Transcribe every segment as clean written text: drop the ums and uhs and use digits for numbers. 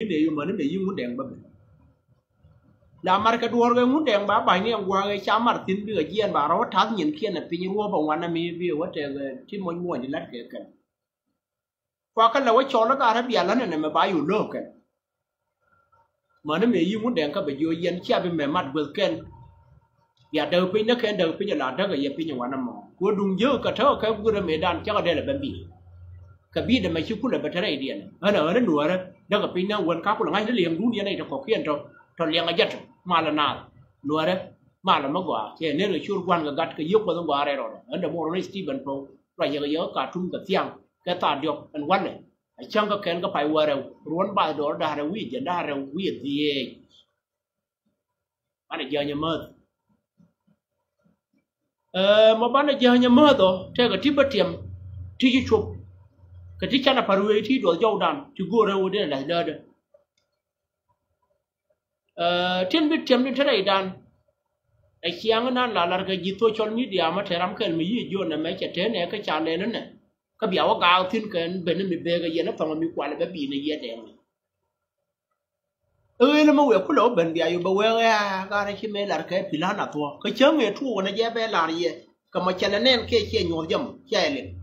để mà nó để muốn đèn bấm là mar cái đuôi cái muốn đèn bá bài này qua cái chám mặt tin bây giờ giàn bà nó tháo nhìn kia là pin rùa bằngวันนั้นมีวิวว่าแต่ที่มันม้วนที่ลัดกันqua cái là cái cho nó cả bây giờ là này mà bàiอยู่โลกกันmà nóมีmuốn đèn cái bây giờ giàn chia bên mẹ mặt vừaกันอย่าเดินไปนักแข่งเดินไปจะหลาดก็อย่าไปอย่างวันนั้นมากูดุงเยอะก็เท่ากับกูเดินไม่ได้จะก็ได้ละแบบนี้กับบีเดินไม่ชิวกูเลยไปทะเลเดียนนั่นหนูอะไรเด็กกับปีนั้นวันข้าวกูหลังไงนั่นเลี้ยงรู้เนี่ยในตะขอเขียนเราเลี้ยงอายัดมาละนาหนูอะไรมาละมากกว่าเช่นเนี่ยเราชวนวันกับกัดก็ยกไปต้องว่าอะไรเราอันเดอร์โมโรนิสตีบันโปรเราเยอะกับทุ่มกับเที่ยงกับตาเดียวอันวันเลยไอ้ช่างก็แข่งก็ไปว่าเราร้อนบ่ายดอร์ได้เราวิ่งจะได้เราวิ่งดีเองอันนี้เยอะเนี่ยมั้งmà bán giờ nhà mơ đó, thế cái tiếp tiệm, thì chụp, cái tiếp chắn là phải ruồi thì đổ dầu đàn, thì gua đâu đây là đỡ đấy. Trên biết tiệm đến thế này đàn, cái chiang nó là cái gì tôi cho media mà thế làm cái gì vô này mấy cái thế này cái channel này nè, cái biểu gạo thiên cái bên nó bị bê cái gì nó phòng mình quản là cái bị này gì đấy. Là mà việc của lỗ bệnh bị ai bảo vệ à, cái này chỉ mấy là cái phi là nào thôi, cái chớm người thu này dễ bé là gì, cái mà chân nên cái nhồi dầm, cái lên,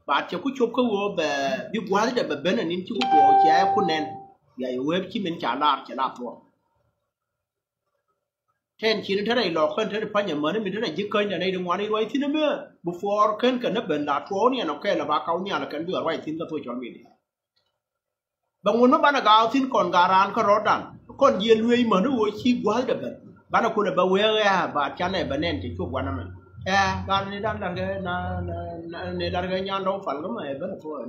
bạn chỉ có chụp cái vô về bị quá thì để bên này nên chụp vô cái của nên, vậy web chỉ mình trả lại thôi. Trên chỉ nên thế này lọ khơi thế này phải nhớ mới nên mình thế này chỉ khơi ở đây đừng ngoan đi rồi thì nó mới before khơi cái nó bệnh là thôi này nó cái là ba câu nhà là cái đứa rồi thì nó thôi cho mình. Bang muốn nó bán là gạo xin còn gà ran có rót đàn còn yên nuôi mà nó uống chi quá được đấy bán là cô là bao nhiêu à và cha này bên này chỉ chụp qua năm này gà này đang là cái này là cái nhang đâu phải lắm mà vẫn là thôi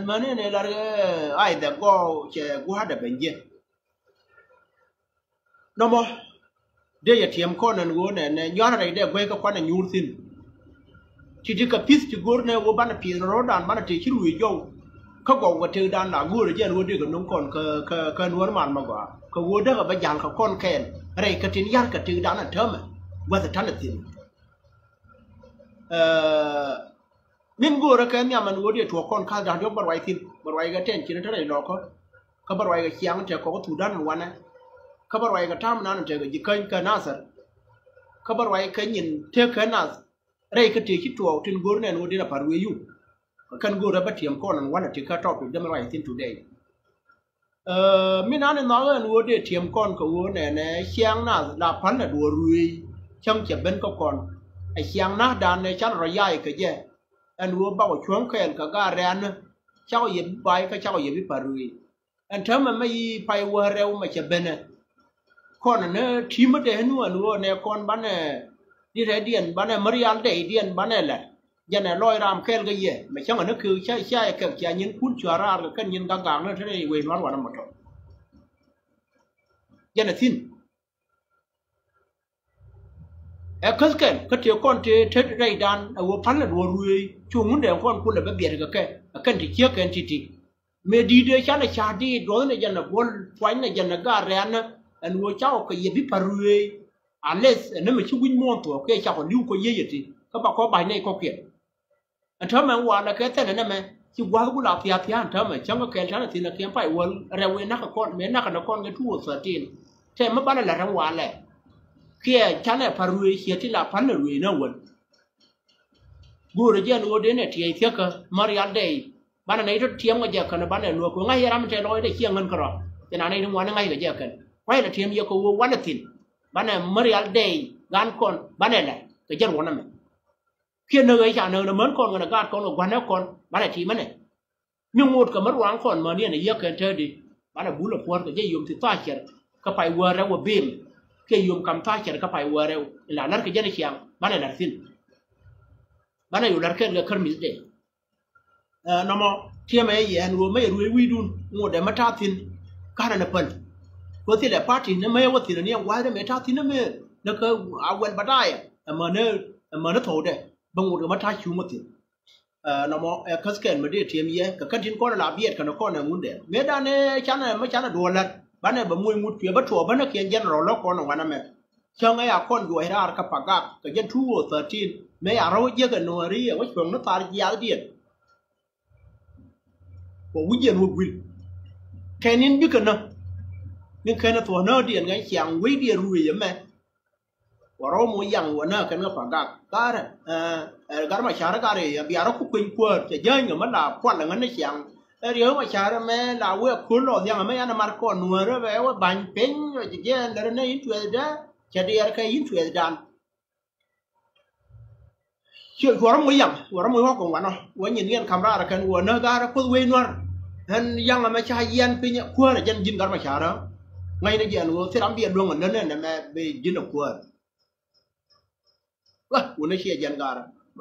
mà này là cái ai đã có chơi quá được bên gì nó mà đây là tiệm con này ngô này nhớ này đây quay cái con này nhur xin chỉ cái piece chỉ gồm này vô bán là piece rót đàn bán là chỉ lùi vôเขาบอกว่าเธอดันหลังวัวหรือเจ้าวัวเด็กกับน้องคนเคยวัวมันมากกว่าเขาวัวเด็กกับใบยางเขาคนแค้นอะไรกระถิ่นยากับเธอดันนั่นเท่าไหร่ว่าแต่ท่านนั่นสิมินวัวระแค่เนี่ยมันวัวเดียวถั่วคนข้าวดันยกบารไว้ทิ้งบารไว้ก็เต้นจีนเท่าไหร่หรอกเขาบารไว้ก็เคียงมันเจอเขาก็ถูดันวันนะเขาบารไว้ก็ท่ามันนั่นเจอก็ยิ่งเคยน่าสัตว์เขาบารไว้เคยยินเท่าเคยน่าอะไรก็เจอคิดถั่วทิ้งวัวเนี่ยวัวเดียวผ่านวัวอยู่kan go raba tiam ko nan wala tika topic da mai tin today mina ne no an wo de tiam kon ko wo ne xiang na la phan na do rui chang che ben ko kon ai xiang na dan ne chan ra yai ke je an wo ba ko chuang khen ka ga ran chao yim bai ka chao yim pa rui an tham ma mai pai wo reu ma che ben kon ne thi ma de nu an wo ne kon ban ne di re dien ban ne marial de dien ban ne la giờ này lôi ram khen cái gì mà chẳng là nó cứ chạy cái chạy những cuốn chùa ra rồi cái những găng nó thế này quên nó vào một chỗ giờ này xin cái tiểu con thì thế đây đàn ở phán là đùa ruồi chuồng muốn để con là bé biệt cái thì chia cái thì mẹ đi đây chắc là cha đi rồi này giờ là con quái này giờ là gà rán anh nuôi cháu cái gì biết phải ruồi alles nó mới chịu win mua tuổi cái cháu còn lưu cái gì thì các bạn có bài này có kiện anh thưa mà qua là cái tên này mà chứ qua cũng là thiệt anh thưa mà chẳng có cái đó thì là kiếm phải quên rồi quên nó con mấy nó con cái thua sợ tiền thế mà bắt là thằng qua lại kia chẳng là phải ruồi kia thì là phán là ruồi nó quên bữa rồi giờ nó đến này thì thiệt cơ Marial đây bạn này rất thiêm cái giờ cần bạn này nuôi của ngay ra mình chạy lối để chia ngân cỏ thế nào này nó ngoan ngay cái giờ cần quay là thiêm giờ có quan là tiền bạn này Marial đây gan con bạn này lại cái giờ quan là khi nơi chả nơi nó mến con người ta gạt con là quan nó con bạn này thì mất này nhưng một cái mất quán con mà này giờ cái chơi đi bạn là bún là quan cái dây dùng thì toa chẹt cái phải vừa ra vừa bìm cái dùng cầm toa chẹt cái phải vừa ra là nó cái dây này chiang bạn này là xin bạn này dùng là cái khơi mít đấy nó mà khi mà ấy anh vừa mấy ruồi vi đun một để mà tra tin cái này là phần có thể là party nó mấy có thể là niệm quái đó mấy tra tin nó mấy nó cơ áo quần bắt đai mà nó thổi đấy bằng một cái mắt thái chú một tí nó mà cái scan mà đi tiêm gì cái căn tin con là biết cái nó con là muốn để mấy đàn này chán này mấy chán là đùa lật bán này bằng mùi một chuyện bắt chùa bán nó kia dân rồi nó con là quan này trong ấy à con đuổi ra cái bạc cái dân thu ở tờ tin mấy à rồi giờ cái nồi ri ở cái phòng nó ta giá tiền ko wujen wo gwil kenin bi kana nin kana to na di ngai chang wi di ru ye me waro mo yang wana kan ga paga kara gar ma shara kare ya biaro ku kuin ko te jeng ma la kwan ngan ne chang riyo ma shara me la we ku lo yang me ana mar ko nuore ve wa ban pen yo je ndar ne in twe da che di ar ka in twe dan chuyện của nó mới hoa cùng nó với nhìn nghiên camera là cái của nó ra có quên nó hắn yang mà cha yên pin qua là dân dân gar mà cha đó ngay đây giờ nó sẽ làm việc luôn ở nên là mẹ về dân được qua vâng của nó sẽ dân gar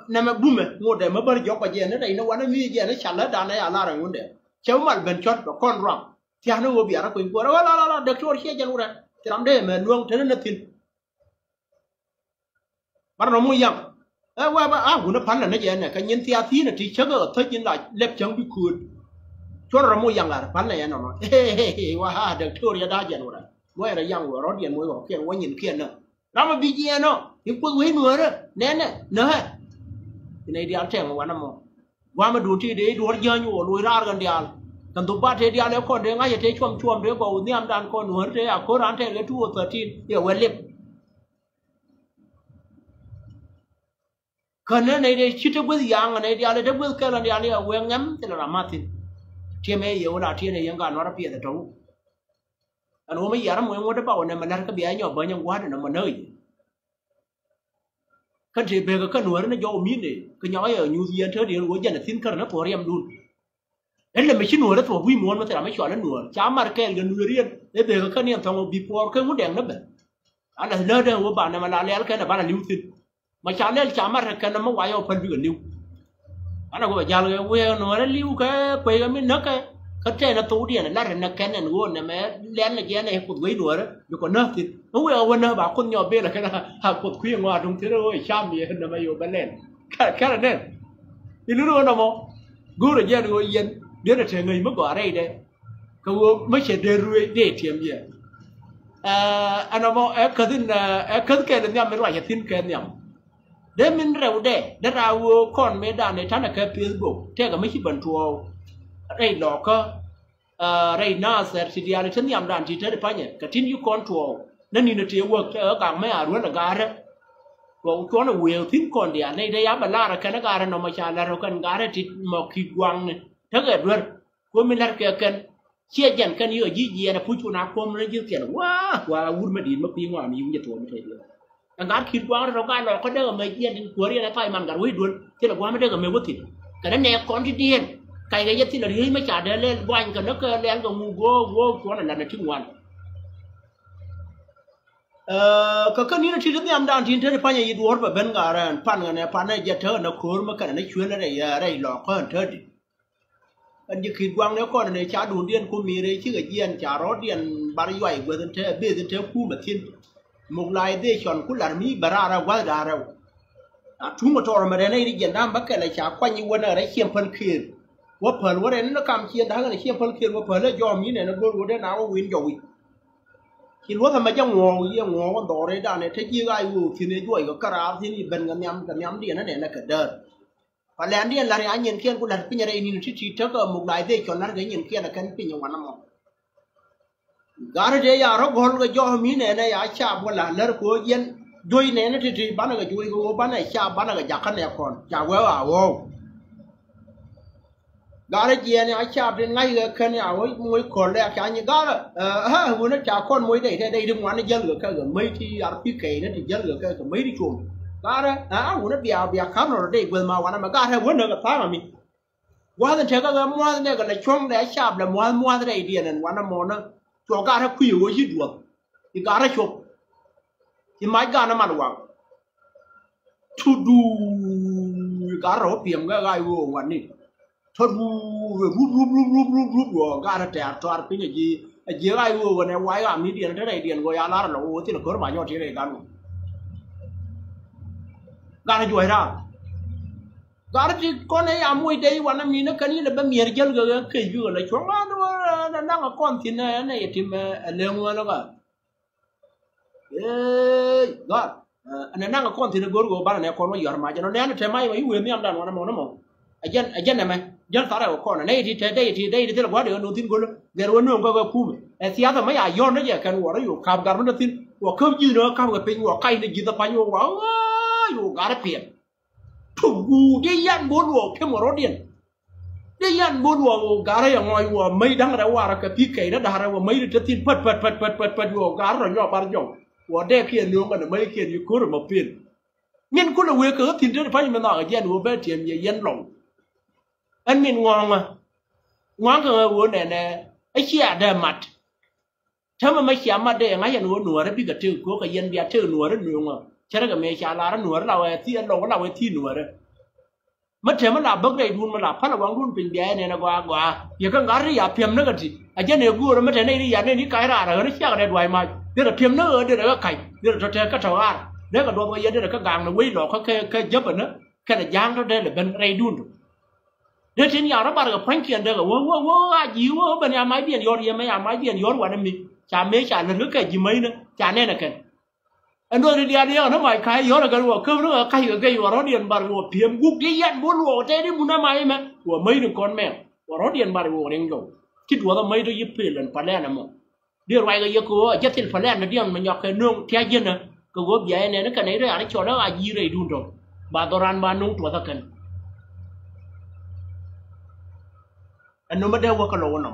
nằm bùm ngồi để mà bơi gió qua giờ nó đây nó quá nó như giờ nó chả lỡ đàn này à la rồi ngồi để cháu mặt gần chót và con rong thì nó vô biển nó quên qua đó được cho sẽ dân rồi thì làm đây mà luôn thế nó tin bắt nó mới yang qua ba của nó phán là nó vậy này cái nhân tia tí là chỉ chắc ở thấy nhân lại lép trắng bị cuốn cho nó mua yang là phán này nó nói qua được thua ra đa giờ rồi mới là yang của nó điện mới bảo kia qua nhìn kia nữa đó mà bị gì nó thì quân quý nữa đó nén này nữa cái này đi ăn chèn mà qua năm qua mà đủ chi để đủ giờ nhiều lùi ra gần đi ăn cần tụi ba thế đi ăn nếu còn để ngay thế chuom thế bảo ni am đàn con nữa thế à cố ăn thế cái thua 13 giờ quên lép karena này kita buat yang này dia ada buat kalau dia ada uang ngam tidak ramatin dia me ya udah dia yang kan orang piada tahu anu me yaram uang udah bawa nama nar kebiayanya banyak gua ada nama nơi kan si bega kan nuar na jauh min deh kenyai ở New Zealand thế dia gua jangan tin karena tu orang dun ele mesin nuar tu hui mon macam macam soalan nuar camar kel gan nuarian bega kan yang tahu before kan gua deng nabe ana nada gua ba nama lalel kan ba na liutin mà chả nên chả mà cái nó mới quay vào phần biểu liu anh nào có phải giờ rồi nó liu cái quay cái mình nấc cái trên nó tủ điện là nó cái này luôn này mẹ lên là cái này cột quấy đùa đó được còn nấc thì nó quay vào nó bảo con nhỏ bé là cái là cột khuyên ngoài trong thế rồi chăm gì nó mới vào bên lên cái là nên thì nó luôn nào mà gu là giờ rồi yên biết là trời người mới có đây đây cái mới sẽ để rồi để tiêm gì anh nào mà cái là nhầm mới loại tin cái nhầm để mình rau để rau con mấy đàn này chắn là cái Facebook thế cả mấy cái bản thua đây lọ cơ đây na sẽ thì dia chân nhầm đàn chỉ thế để phải nhỉ cái tin yêu con thua nên nhìn thấy work ở càng mấy à luôn là gà đó còn con là will tin con dia này đây á bà la cái nó gà nó mà chả là rồi cần gà thì một khi quăng này thế cái luôn của mình là cái chia dần cái như ở dưới gì là phụ chú nào con nó dưới tiền quá uốn mà đi mất đi ngoài mình dùng thua mới thấy được anh gái khi qua rồi cái nó có đỡ mấy tiền đến cuối đi là phải mang cả đuôi đuôi thế là qua mới đỡ cả mấy bút thịt cái đó nè con đi tiền cái gì thì là đi mới trả để lên quanh cái nó cái lên cái ngu go con là nó chừng ngoan cái này nó chỉ là làm đàn thì thế phải như đuôi và bên cả rồi pan này giờ thơ nó khối mà cái này chuyên là đây lọ có hơn thơ đi anh chỉ khi quăng nếu con này trả đủ tiền của mình đấy chứ cái tiền trả rót tiền bao nhiêu vậy vừa thế bây giờ thế khu mà thiên một lại để chọn cú làm mi bara ra quá ra rồi chúng mà cho mà đây đi dân nam bắc cái này chả quan như vấn ở đấy xiêm phân kia quá phần quá đấy nó cầm chiên đá cái này xiêm phân kia quá phần nó do mi này nó gồm cái nào win rồi khi lúc mà trong ngõ con đỏ đấy đàn này thấy chưa ai vừa thì này đuổi cái cà thì bên cái nhắm điện nó này là cái đợt và lẽ điện là anh nhìn kia cũng là cái nhà đây nhìn chỉ trước một lại để chọn nó cái nhìn kia là cái pin như vậy mà gara de ya ro gol ga jo mi ne ne ya cha bola ler ko yen joy ne ne ti bana ga joy go bana cha bana ga jakan ne kon cha we wa wo gara je ne ya cha bin ngai ga kan ya wo moy ko le cha ni gara ha wo ne cha kon moy dei dei dum wan jel ga ga mai ti ar pi ke ne ti jel ga ga mai di chum gara wo ne bia kham no dei wel ma wan ma gara wo ne ga fa ma mi wa den che ga mo ne ga le chong de cha le mo dei di ne wan mo na cho gà nó khuya với gì được thì gà nó chụp thì máy gà nó mà hoàng thu đu gà nó tiệm cái gai vô hoàn đi thu đu rút rồi gà nó tẹt cho cái gì gai vô cái này quay gà mi điện thế này điện gọi là nó ô thì nó có bao nhiêu thế này gà nó chuối ra gà nó chỉ con này ăn muối đâyวันนั้นมีนักนี่แหละแบบมีเยอะเลยเคยอยู่เลยช่วงนั้นนั่งกับคนที่เนี่ยที่มาเลี้ยงวัวแล้วก็ก็อันนั้นนั่งกับคนที่เนี่ยกูรู้บ้านเนี่ยคนว่าอยู่หามาจนเนี่ยทำไมมาอยู่เมียมด้านวันนั้นมั้งไอ้เจนไหม jan tara ko na nei ti te dei ti la gwade no tin golo der wono ko ko kum e sia ta ma ya yon na je kan wora yo kap gar na tin wo ko ji no kam ga pin wo kai ni ji ta pa yo wa yo gar pien tu gu de yan bo wo ke mo rodien de yan bo wo gar ya ngoi wo mai dang ra wa ra ka pi kai na da ra wo mai de tin pat wo gar ro yo bar yo wo de pien no ga na mai kien yu ko ro ma pien nhân cũng là quê cớ thì đến phải mình nói cái gì bé tiền gì dân lòng anh mình ngon mà ngon cái vụ này nè ấy chia đờ mặt thế mà mấy chia mặt đây ngay giờ nùa đấy bị cái chữ của cái dân việt chữ nùa đấy nùa mà chứ cái mấy chia lá nùa là cái thi anh lòng là cái thi nùa đấy mất thế mà là bốc đây đun mà là phát là quăng đun bình bia này là qua giờ cái ngã đấy à phèm nó cái gì à chứ nếu gua mất thế này đi giờ này đi cái ra rồi nó chia cái này đuổi mà đây là phèm nó ở đây là cái cày đây là cho thế cái thầu ăn nếu cái đồ bây giờ đây là cái gang nó quấy lọ cái dấp nữa cái là giang nó đây là bên ray đun nếu trên nhà nó bắt được phanh kiền đây là wo gì wo bên nhà máy biển yор gì mấy nhà máy biển yор qua đây mình chả mấy chả lần nữa cái gì mấy nữa chả nên là cái anh đôi đi đi nó mày khai yор là cái wo cơm nó cái wo nó điện bắt wo phim gục cái yan bốn wo thế đi muốn máy mà wo mấy đứa con mèo wo nó điện bắt wo đen rồi cái wo nó mấy đứa giúp phê lần phải lên mà đi rồi cái cô chết tiền phải lên nó điện mà nhọc cái nương theo dân nữa cái gốc vậy này nó cái này rồi anh cho nó gì rồi đun rồi bà toran bà nung tua takan anh nó mới đeo qua cái lỗ nằm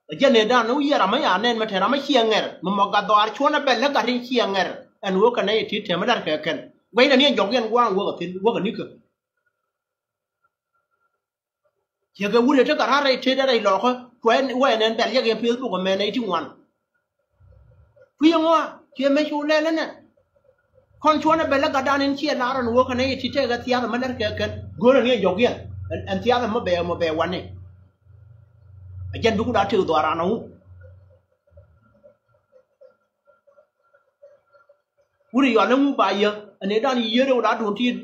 ở trên này đã nó giờ mấy anh nên mà thấy nó mấy chiang nghe mà cái đó anh cho nó bền nó cái gì chiang nghe anh uống cái này thì thấy mới đặt cái cần vậy là những dòng tiền quang uống cái nước giờ cái uống được cái ra đây chơi đây lọ thôi quen nên bền cái phía của mình này chứ ngoan phía ngoài chia mấy chỗ lên nè con chó nó bela cái đàn anh chia lá rồi nuôi cái này chỉ chơi cái tia mà nó cái gối là nghe dọc kia anh tia mà bè quanh này dân cũng đã trừ tòa ra nó cú đi vào nó mua bài giờ anh ấy đang đi đâu đã đồn thì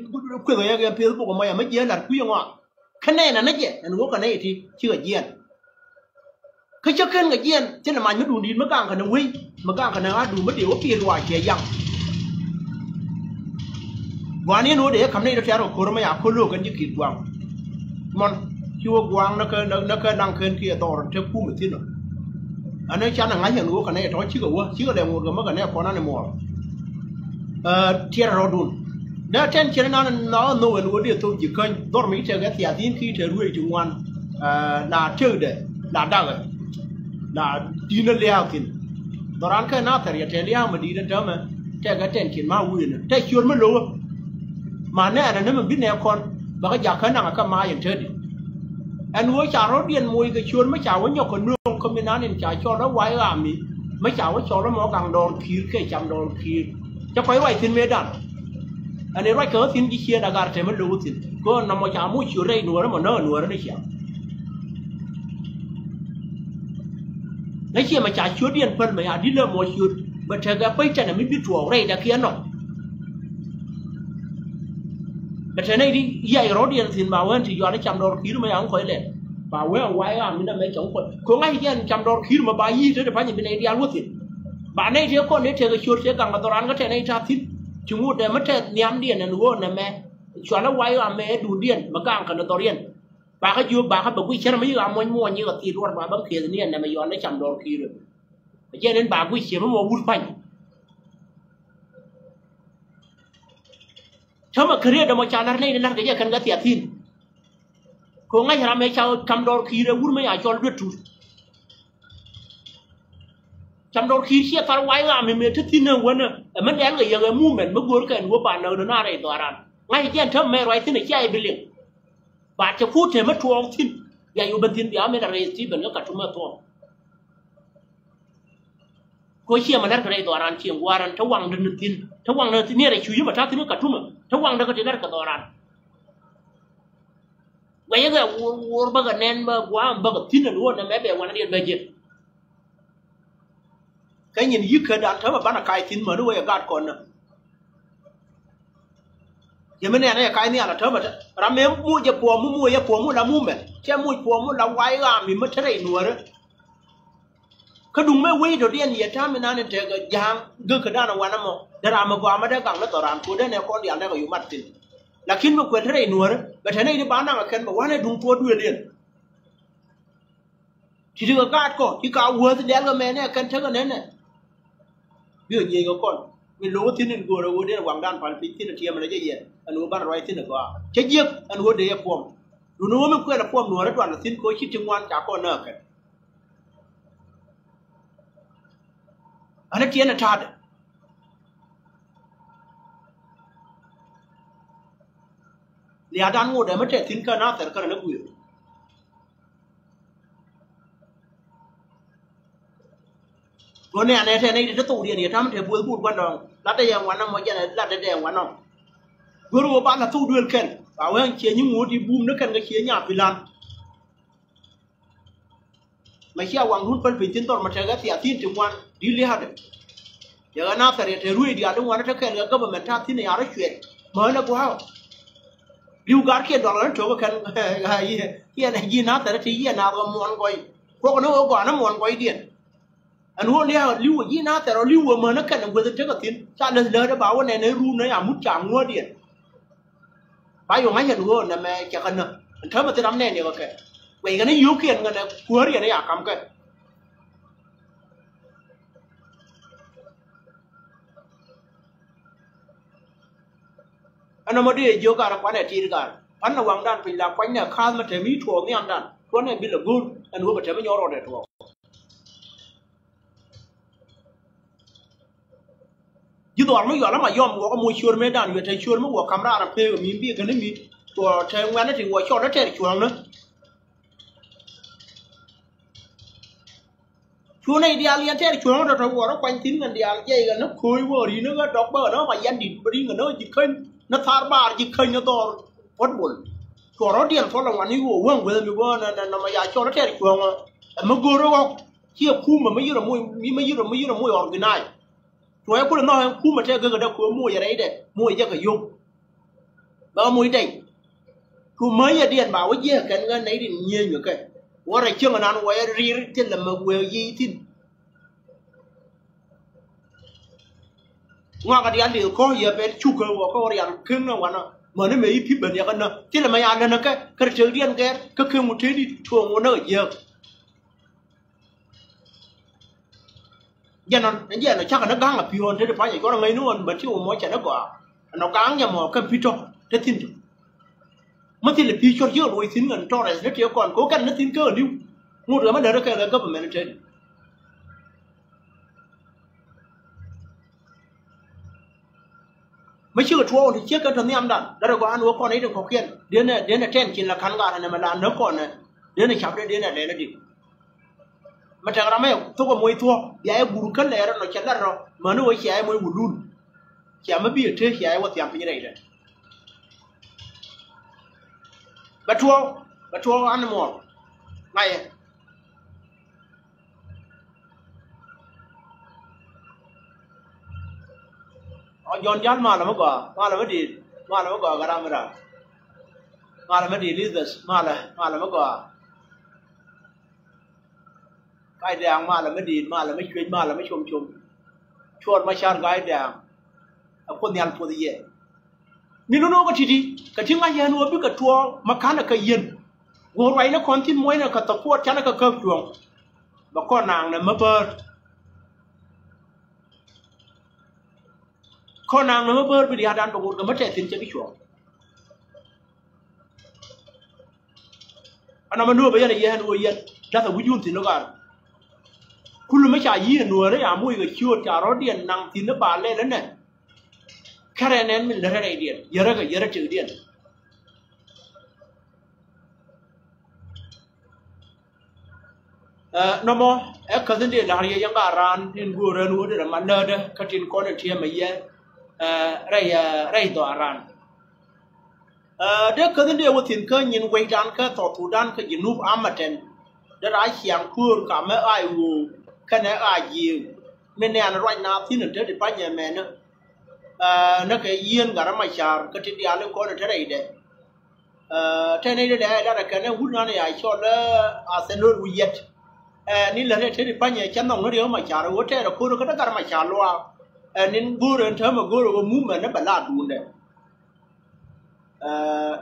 quên cái phía của mày mấy chia là phía ngoài cái này là nó gì anh nuôi cái này thì chưa gì cái chắc cái gì chứ là mày mới đồn đi mới càng cái nó nguy mà càng cái nó đủ mới điều kia rồi chia giangวันนี้นู้เด็กคำนี้เราแค่เราโคตรไม่อยากพูดลูกกันยิ่งขีดกวางมันชัวกวางนักดังเกินขี้ต่อเท่าผู้เหมือนที่นั่นอันนี้ฉันนั่งอย่างนู้กันเนี่ยท้อชื่อว่าชื่อเดียวกันเมื่อกันเนี่ยพอนั่นเนี่ยมัวเทียร์เราดูเดี๋ยวเช่นเช่นนั้นน้องนู้นู้เดี๋ยวตัวจีกันดอร์มิเชกันที่อาทิตย์ที่เธอรู้จุงวันลาเชื่อเดลาดังลาดีนั่นเลี้ยกินตอนนั้นแค่น่าแต่ยังเลี้ยมาดีนั่นเจ้ามันแค่ก็เช่นกินมาวุ่นแต่ชวนไม่รู้mà nè là nếu mình biết nè con và cái giặc khả năng là cái maiอย่างเช่นanh với chả nó điên mùi cái chuồn mấy chảo với nhau còn nương không biết nói nên chả cho nó quay làm gì mấy chảo với cho nó mò càng đòn khí cái chạm đòn khí cho quay quay thiên mê đàn anh ấy quay cỡ thiên chỉ chia đã gạt thì mới đủ thì có nằm mà chả mũi chuột đây nùa nó mà nùa nó đấy chả lấy chia mà chả chuột điên phân mà đi lơ mồi chuột mà chờ cái bây giờ là mới biết chuột đây đã kia nóแต่เช่นนี้ใหญ่รถเดียนสินบ่าวเว้นที่ย้อนให้จำดอร์คิดมาอย่างค่อยเลยบ่าวเว้นเอาไว้ก็ไม่ได้ไม่จงคนคงไอ้เดียนจำดอร์คิดมาบ่ายยี่เท่าเดิมพันยังเป็นไอเดียรู้สิบ่าวในเที่ยวคนนี้เที่ยวชวนเที่ยวกันมาตอนนั้นก็เที่ยวในชาติจมูกแต่ไม่เที่ยวเนียมเดียนนั่นรู้นะแม่ชวนเอาไว้ก็แม่ดูเดียนมากางกันตอนเรียนบ่าวก็อยู่บ่าวก็บอกวิเชียรไม่อยู่ม้วนม้วนยี่ก็ตีรวดมาบังเคียนเนี่ยนะไม่ย้อนให้จำดอร์คิดเลยเช่นนั้นบ่าววิเชียรมันมัววุ่นไปถ้ามาเครียดมาจานัดนี่นัดก็จะกันก็เสียทิ้งคงไงเราไม่ชาวจำดอร์คีเรื่องวุ่นไม่อยากจอดเลือดทุจำดอร์คีเสียฟาร์ไว้ก็ไม่มีทุกที่หนึ่งวันน่ะแต่มันแดงเลยยังไงมู่เหม็นมันกลัวกันกลัวป่านเนินหน้าอะไรตัวนั้นไงเจ้าถ้าไม่ไรที่ไหนใช่ไปเลี้ยงบาดจะพูดเถอะมันทวงทิ้งอย่าอยู่บนทิ้งเดี๋ยวไม่ได้เรสที่เป็นก็กัดทุ่มมาทวงก็เชี่ยมันนั่นก็ได้ตัวนั้นเชี่ยงวารันถ้าวังเดินทิ้งถ้าวังเดินที่นี่อะไรช่วยมาท้าที่มันกัดทุ่มถ้าวังเดินก็จะได้กับตัวนั้นไว้ยังไงวัวบังกันแน่นบังว่าบังกับทิ้งนั่นล้วนนะแม่แบบวันนั้นเรียนไปเจ็ดcái nhìnยึดเคยดันถ้าแบบบ้านใครทิ้งเหมือนด้วยกาดก่อนนะยังไม่แน่นะใครเนี่ยนะถ้าแบบเราไม่มู่จะปัวมู่จะปัวมู่เรามู่แบบแค่มู่ปัวมู่เราไว้ก็มีมันจะได้หนัวเลยเขาดูไม่วิ่งตัวเดียนเนี่ยถ้าไม่นานเนี่ยเจอกับยางเกิดขึ้นได้ในวันนั้นมั้งแต่เราไม่กว่าไม่ได้กังแล้วต่อรามกูได้เนี่ยคนเดียวได้ก็อยู่มัดสิ lakin ma kwel tere nuor ba tane ni bana ma ken ma wane dung to du len ti ga ka ko ti ka wo de ga me ne kan ta ga ne ne bi ni ga kon mi lo tin ni go ro de wang dan pal pi tin ti ma ne je ye anu ban roi tin ko che je anu de ye pom du no ma kwel pom nuor to an tin ko chi ti wan ta ko na ka ana ti na ta de ya dan ngô để mất trẻ tin cơ na ter cơ nó quỷ rồi này thế này tụ điện thì tham thể bùi bùi quan đồng lát đây yang quan năm mọi chuyện lát đây yang quan năm rồi bạn là tụ điện khen bảo anh chia những ngô thì bùm nó khen cái chia nhà phi lan mà chia hoàng hút phân phi tin toàn mà trẻ cái tiệt tin trong quan đi lấy hạt giờ na ter thì ruồi đi ăn quan nó khen cái cơ mà tham tin này ăn chuyện mới nó quá liu gar ke dollar to kan ya na ji na ta ti ya na go mon goi ko no go na mon goi dien an ho ne liu ji na ta liu mo na kan go ta ka tin cha le le da ba wa ne ru ne ya mut cha ngo dien ba yo ma ya go na me cha kan na ta ma ta nam ne ne ko ke we ga ne yu kien ga na ko ri ne ya kam ke anh em đi vô cả quán này chi cả anh là hoàng đan phải là quán nhà khai mà thể mỹ thuồng anh đan quán này bị là good anh nuôi mà thể mới nhỏ rồi để thuồng chứ toàn mấy giờ lắm mà yom có mùi chuột mấy đàn về thấy chuột mấy quả camera là phê của mình biết cái này mình của thấy ngoan nó thì quả cho nó chạy chuột nữa chuột này đi ăn liền chạy chuột nó rồi nó quanh tín gần đi ăn dây gần nó khơi vừa đi nó đọc bờ nó mà ăn đi đi gần nó chỉ khơi nó thar bar chỉ khơi nó to quất buồn chuột nó điên cho là ngoan đi ngủ vương với mình vừa nó mà giờ cho nó chạy chuột mà gỡ nó không chia khu mà mấy giờ là mùi organize rồi em cũng nói khu mà chơi cái đó của mua gì đấy để mua gì cái dùng bao mua đây khu mới giờ điện bảo cái gì cái này thì nhiều như cái qua đây chưa mà ăn qua ri thì là mà quên gì thì ngoài cái điện thì có gì về chu cơ và có điện cứng nó mà nó mấy phí bệnh gì cái nó chứ là mấy anh nó cái chơi điện cái cứng một thế đi chuồng một nơi giờ giờ nó chắc là nó gắng là pion thế thì phải vậy có là ngay nữa mà chứ mỗi chuyện nó quả nó gắng nhà mà cái pion thế tin mất thì là pion chưa rồi tin gần cho này rất nhiều còn cố gắng nó tin cơ điêu một đứa mà đỡ cái cấp của mình trên mấy chưa thua thì chiếc cái thằng em đặt đó là có ăn uống con ấy đừng có kiên đến là trên chỉ là khán giả này mà là nó còn này đến là chắp đến là để nó đi mà thằng làm ấy tôi có mối thua vậy bùn cân này nó chán lắm rồi mà nó với chị mối bùn luôn chị mới biết thế chị ấy có tiền như này rồi bà thua ăn một này John John mà là mới có cái nào mà là mới đi leaders mà là mới có cái đèn mà là mới đi mà là mới chuyên mà là mới chôm chuột mà chán cái đènคนยันตัวเย่มีน้องก็ทีดีก็ทิ้งไอ้ยันวัวพี่ก็ทัวมาขันก็เย็นวัวไรนะคนที่มวยนะก็ตะพูดฉันก็เกิดช่วงบอกก็นางเนี่ยมาเปิดข้อนางเนี่ยมาเปิดไปดีอาดันประกุดก็ไม่ใช่สินจะไม่ช่วงอันนั้นมันดูไปยันเย็นวัวเย็นจะแต่วิญญาณสินแล้วกันคุณไม่ใช่ยี่หนัวเลยอ่ะมวยก็ชั่วจ่ารถเดียนนางสินแล้วบาเล่แล้วเนี่ยแค่นั้นมันเลยอะไรเดียนเยอะจืดเดียนน้องมอก็สิ่งที่เราเรียกยังการันที่กูเรียนรู้ที่เรามันเดินก็ทิ้งคนที่ไม่เยอะไรตัวรันเด็กก็สิ่งที่ว่าทิ้งก็ยินไว้ด้านก็ต่อทุด้านก็ยินรูปอามาเทนเดี๋ยวไอ้เสียงคูร์กับแม่ไอ้วูแค่ไหนไอ้ยิวไม่แน่นไรนับที่หนึ่งเท่าที่ไปเนี่ยแม่เนาะนักเรียนการมาชาร์ก็ที่เดียวเรื่องคนที่ไรเด็กที่นี่เด็กแล้วก็เนี่ยหุ่นนั่นเนี่ยชอบเลยอาเซนต์วิเยตนี่เลยที่ที่ไปเนี่ยฉันต้องเรียนมาชาร์ว่าที่เราคูร์ก็ได้การมาชาร์ว่านี่กูเรียนเธอมากูรู้ว่ามุ่งมันนั่นเป็นลาดูเนี่ย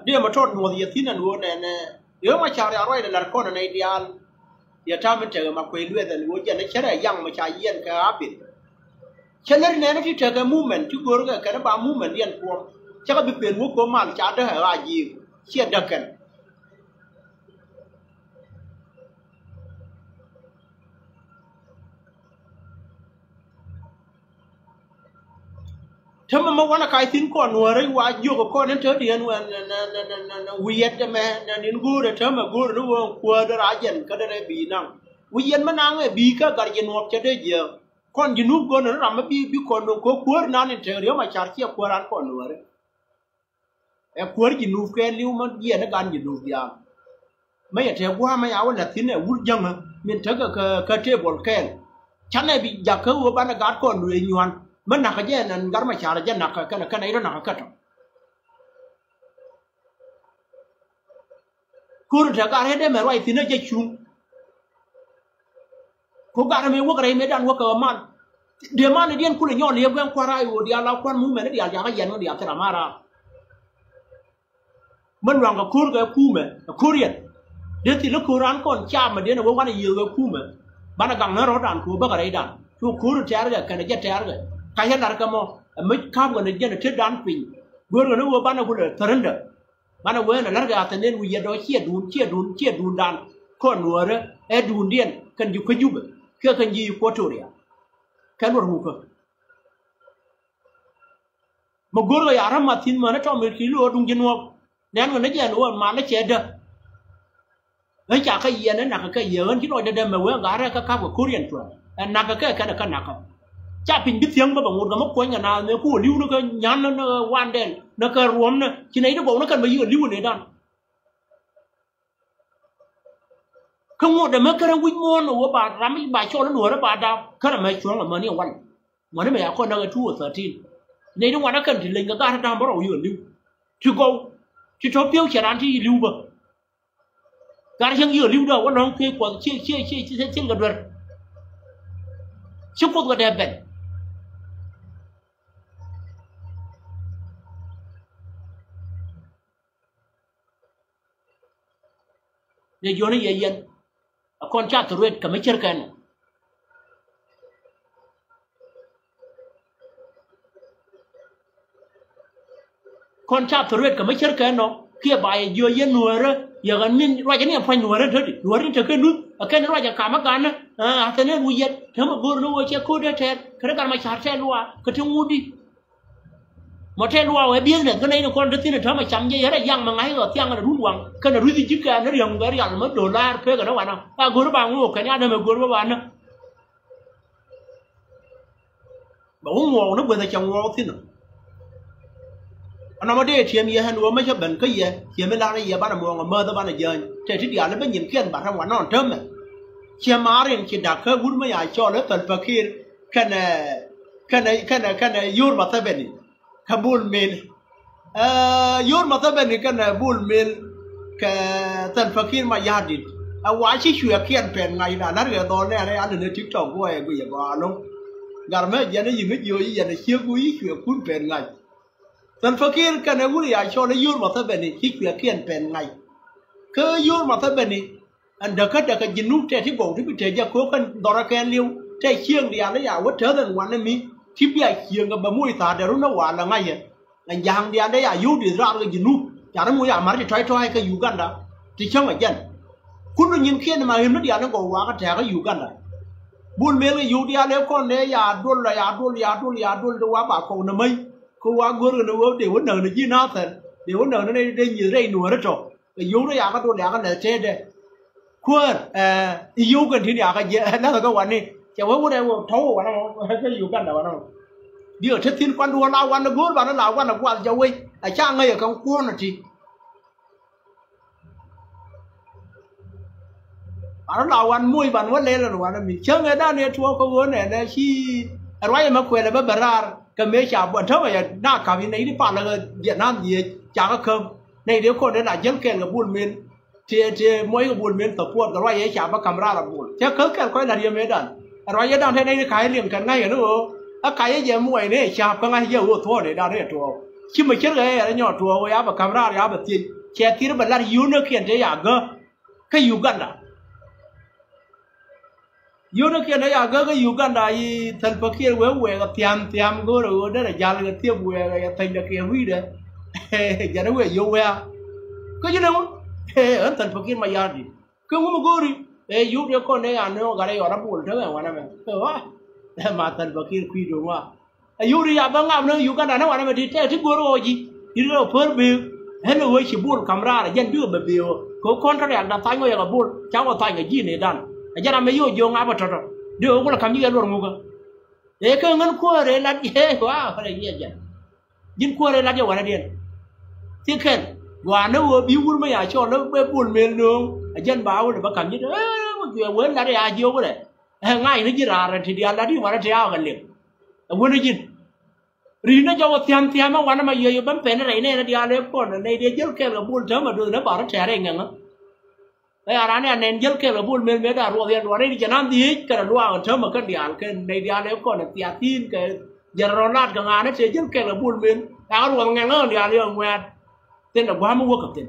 dia ma tot no dia tinan wo ne yo ma cha ya roi de la ko na ne dial dia ta men te ma ko lu de wo je ne chere yang ma cha yen ka apit chener ne ne ti te ga movement ti gor ga ka ba movement yen ko cha ka bi pen wo ko ma cha de ha ji chia da kan thema ma wana kai tin ko no re wa yo ko ne te dien wa na wiet me na nin gu de thema gu ru wo ko da ra yen ka de bi nang wiet ma nang e bi ka gar yen wo che de je kon ji nu go na ma bi ko no ko ko na ne te re ma char chi ko ran ko no re e ko ji nu ke liu ma ye na gan ji nu ya ma ye te wa ma ya wa na tin e wul jang min te ka te bol ken chan e bi ja ka wo ba na gar ko no e nywanมันนักเจนันการมาชาร์จนักกันไอ้เรื่องนักกันคูรุจากการให้ได้แม้ว่าไอ้ที่นั่นจะชุ่มเขาการไม่ว่าอะไรไม่ดันว่าเกิดมันเดี๋ยวมันเดียนคุณย้อนเลี้ยงแกงควายอยู่เดี๋ยวเราควันมูแม่เดี๋ยวอยากให้ยันเดี๋ยวจะทำอะไรมันวางกับคูรุกับคู่แม่คูเรียนเดี๋ยวที่ลูกคูร้านก่อนจ้ามาเดี๋ยวว่าวันนี้ยืมกับคู่แม่บ้านกังนั้นรถดันคู่บ้าอะไรดันชั่วคูรุแท้เลยกันจะแท้เลยใครเห็นอะไรกันมั้งไม่ข้ามกันเนี่ยเชื่อดันปิงเวอร์กันว่าบ้านเราคนเดียวทะเลนเดอร์บ้านเราเวอร์นั่นแล้วก็อาจจะเน้นวิญญาณเชี่ยดูนดันคนหัวเร่ดูนเดียนกันอยู่ขยุบเพื่อกันยี่ปัวตัวเรียแค่รู้กันมากูก็อยากทำมาทิ้งมันนะชอบมีคิโลดุงจินวบแน่นกันนะเจ้าหนูมาแล้วเช็ดเด้อไอ้จากขยี้นั่นนักขยี้กันที่เราจะเดินมาเวอร์การะก็ข้าวกับคุเรียนตัวนักก็แค่กันนักจ้าพินบิดเสียงมาบอกว่ามันควรกันนะเนี่ยผู้ลิ้วนั่นก็ยันนั่นวันเด่นนั่นก็รวมนะที่ไหนต้องบอกนั่นกันมายืนลิ้วเนี่ยด้านข้างหมดแต่เมื่อกี้วิ่งม้วนหัวบาดรำไม่บาดโชว์แล้วหัวแล้วบาดดาวขนาดไม่ช่วงละมันเนี่ยวันนี่ไม่อยากคนนั่งทั่วเสือทีในทุกวันนั่นกันที่เล่นกับการทำเพราะเรายืนลิ้วที่เขาที่ชอบเที่ยวเฉยๆที่ลิ้วบ่การเชื่อยืนลิ้วเด้อว่าน้องเคยกว่าเชื่อกันเลยชุบพวกกันเด็บเนี่ยโยนให้เย็นคนชาติตัวเวทก็ไม่เชื่อกันคนชาติตัวเวทก็ไม่เชื่อกันเนาะเกี่ยบายเยอะเย็นหนัวเลยอย่างนั้นว่าจะเนี่ยไฟหนัวเลยเถิดหนัวนี่เธอเคยนึกแค่นั้นว่าจะกามากันนะแต่เนี่ยวิญญาณเธอมาบูรณะเชื่อคู่ได้แทนขณะการมาชาร์จแทนรัวก็ถึงงูดิมาแทนรัวไว้เบี้ยเนี่ยก็ในคนที่เนี่ยเธอมาจำเยอะๆยังมาไงก็เที่ยงกันรุ่นวังก็เนี่ยรู้ที่จิ๊กกันนั่นยังก็เรียกมันโดนล่าเพื่อกันนะวันนั้นกูรู้บางงูแค่นี้เนี่ยมันกูรู้วันนั้นบอกว่างูนั่นเป็นแต่จังงูที่น่ะอันนั้นมาได้เทียมยี่ห้อนัวไม่ใช่เป็นก็ยี่เทียมไม่ล้างได้ยี่บ้านมองกับเมื่อตะบ้านเยินแต่ที่เดียวแล้วเป็นยินเขียนบาดทั้งวันนอนเทิมเนี่ยเชียมาเรียนคิดดักเคยวุ่นไม่อยากจอแล้วตอนฟักคีนแค่ในยูร์มาตะเป็นขบูลมิลยูร์มาตะเป็นแค่ในบูลมิลแค่ตอนฟักคีนมายาดิเอาไว้ชี้ช่วยเขียนเป็นไงนะนั่นก็ตอนนี้อะไรอันนี้ทิกตอกกูอย่าบ้าลงการไม่ยันยิ่งไม่เยอะยันเชื่อกูยิ่งช่วยคุณเป็นไงตอนฟักคีนแค่ในวุ่นอยากจอแล้วยูร์มาตะเป็นชี้ช่วยเขียนเป็นไงคือยูร์มาตะเป็นอันเด็กยินนุ่งแต่ที่บอกที่พิเศษจะคุยกันดอร์แกนเลี้ยวแต่เชียงเดียร์แล้วอย่าว่าเธอแต่วันนั้นมีที่พี่เชียงกับบะมุ้ยตาเดี๋ยวรู้นะว่าละไงอ่ะอันยางเดียร์ได้อย่าอยู่ดีร้านก็ยินนุ่งจากนั้นมุ้ยมาที่ทอยก็อยู่กันละที่เชียงอะไรกันคุณต้องยินเขียนมาเห็นนั่นเดียร์นั่นก็ว่ากันแถก็อยู่กันละบุญเมลก็อยู่เดียร์แล้วคนเนี่ยอย่าดุลตัวว่าปากคนน่ะไม่เขาว่ากูรู้นะว่าเดี๋ยววันหนึ่งเนี่ยยี่น่าเสร็จเดี๋ยววันหนึ่งเนี่ยได้ยินได้หนัวแล้วจบก็อยู่ได้อย่าก็ตัวอย่าก็เหนื่อยเช่เด้ควรอยู่กันที่นี่ก็เยอะนั่นก็วันนี้จะว่าวันไหนว่าท้องวันนั้นก็อยู่กันแต่วันนั้นเดี๋ยวถ้าทิ้งวันดูลาวันละกูวันนั้นลาวันละกูจะเว้ยไอ้ช่างไงก็ควรนะทีวันนั้นลาวันมุ้ยวันเล่นละวันนั้นมีเชิงไอ้ด้านเนี่ยทัวร์ก็วันเนี่ยที่อะไรมาคุยอะไรแบบบาร์ก็ไม่ชาบวันเท่าไหร่หน้าข่าวในที่ป่านแล้วก็เดียดน้ำเดียจากก็เคิมในเดี๋ยวคนนั้นอาจจะเก่งกับบุญเมนที่มวยกับบุญเมนตะปวดกับไรไอ้ชาบกำราละบุญเจ้าเขาแก่ก็ได้เรียนไม่ได้อะไรยังด้านที่ในขายเลี้ยงกันง่ายกันนู้นถ้าขายเยอะมวยเนี่ยชาบก็ง่ายเยอะวัวทั่วเนี่ยด้านนี้ทั่ว chi mà chết cái nhỏ chùa ya bà camera ya bà tiền che tira bà la yu nó kiện thế ya gơ cái Uganda yu nó kiện thế ya gơ cái Uganda y thần Phật kia quê cái tiam gơ rồi đó là gia cái tiêm quê cái thành cái huy đấy giờ nó quê yu quê cái gì đâu ở thần Phật kia mà ya đi cứ không có đi yu để con này anh nó cái này ở đó buồn thế mà anh em mà thần Phật kia quy đúng không yu đi ya bang am nó Uganda nó anh em đi thế thì bữa rồi gì đi đâu phơi bì hết nó chỉ buồn camera là dân đưa bì có con thằng này đang tay ngồi ở buồn cháu ở tay cái gì này đàn giờ làm mấy vô ngáp vào trọ đưa cũng là cầm gì cái luôn ngu cái cái ngân qua đây là gì quá phải gì vậy dính qua đây là gì vậy điên tiếc khen và nó biểu buồn mấy à cho nó bé buồn miền đường dân báo là bắt cầm gì đó một chuyện quên là đây à vô cái này ngay nó chỉ ra thì đi là đi mà nó treo cái liền quên nó gì riêng nó cho tiêm mà quan mà giờ bấm phèn này này đi ăn con này đi dứt cái là buồn chớ mà đưa nó bảo nó trẻ đây ngang á cái anh này nên dứt cái là buồn mình mới đã ruột tiền ruột đi cho nam đi cái là ruột chớ mà cái đi ăn cái này đi ăn con là tiệt tin cái giờ nó lát cái ngàn nó sẽ dứt cái là buồn mình áo ruột ngang á đi ăn đi ông ngoan tên là quá mua cặp tiền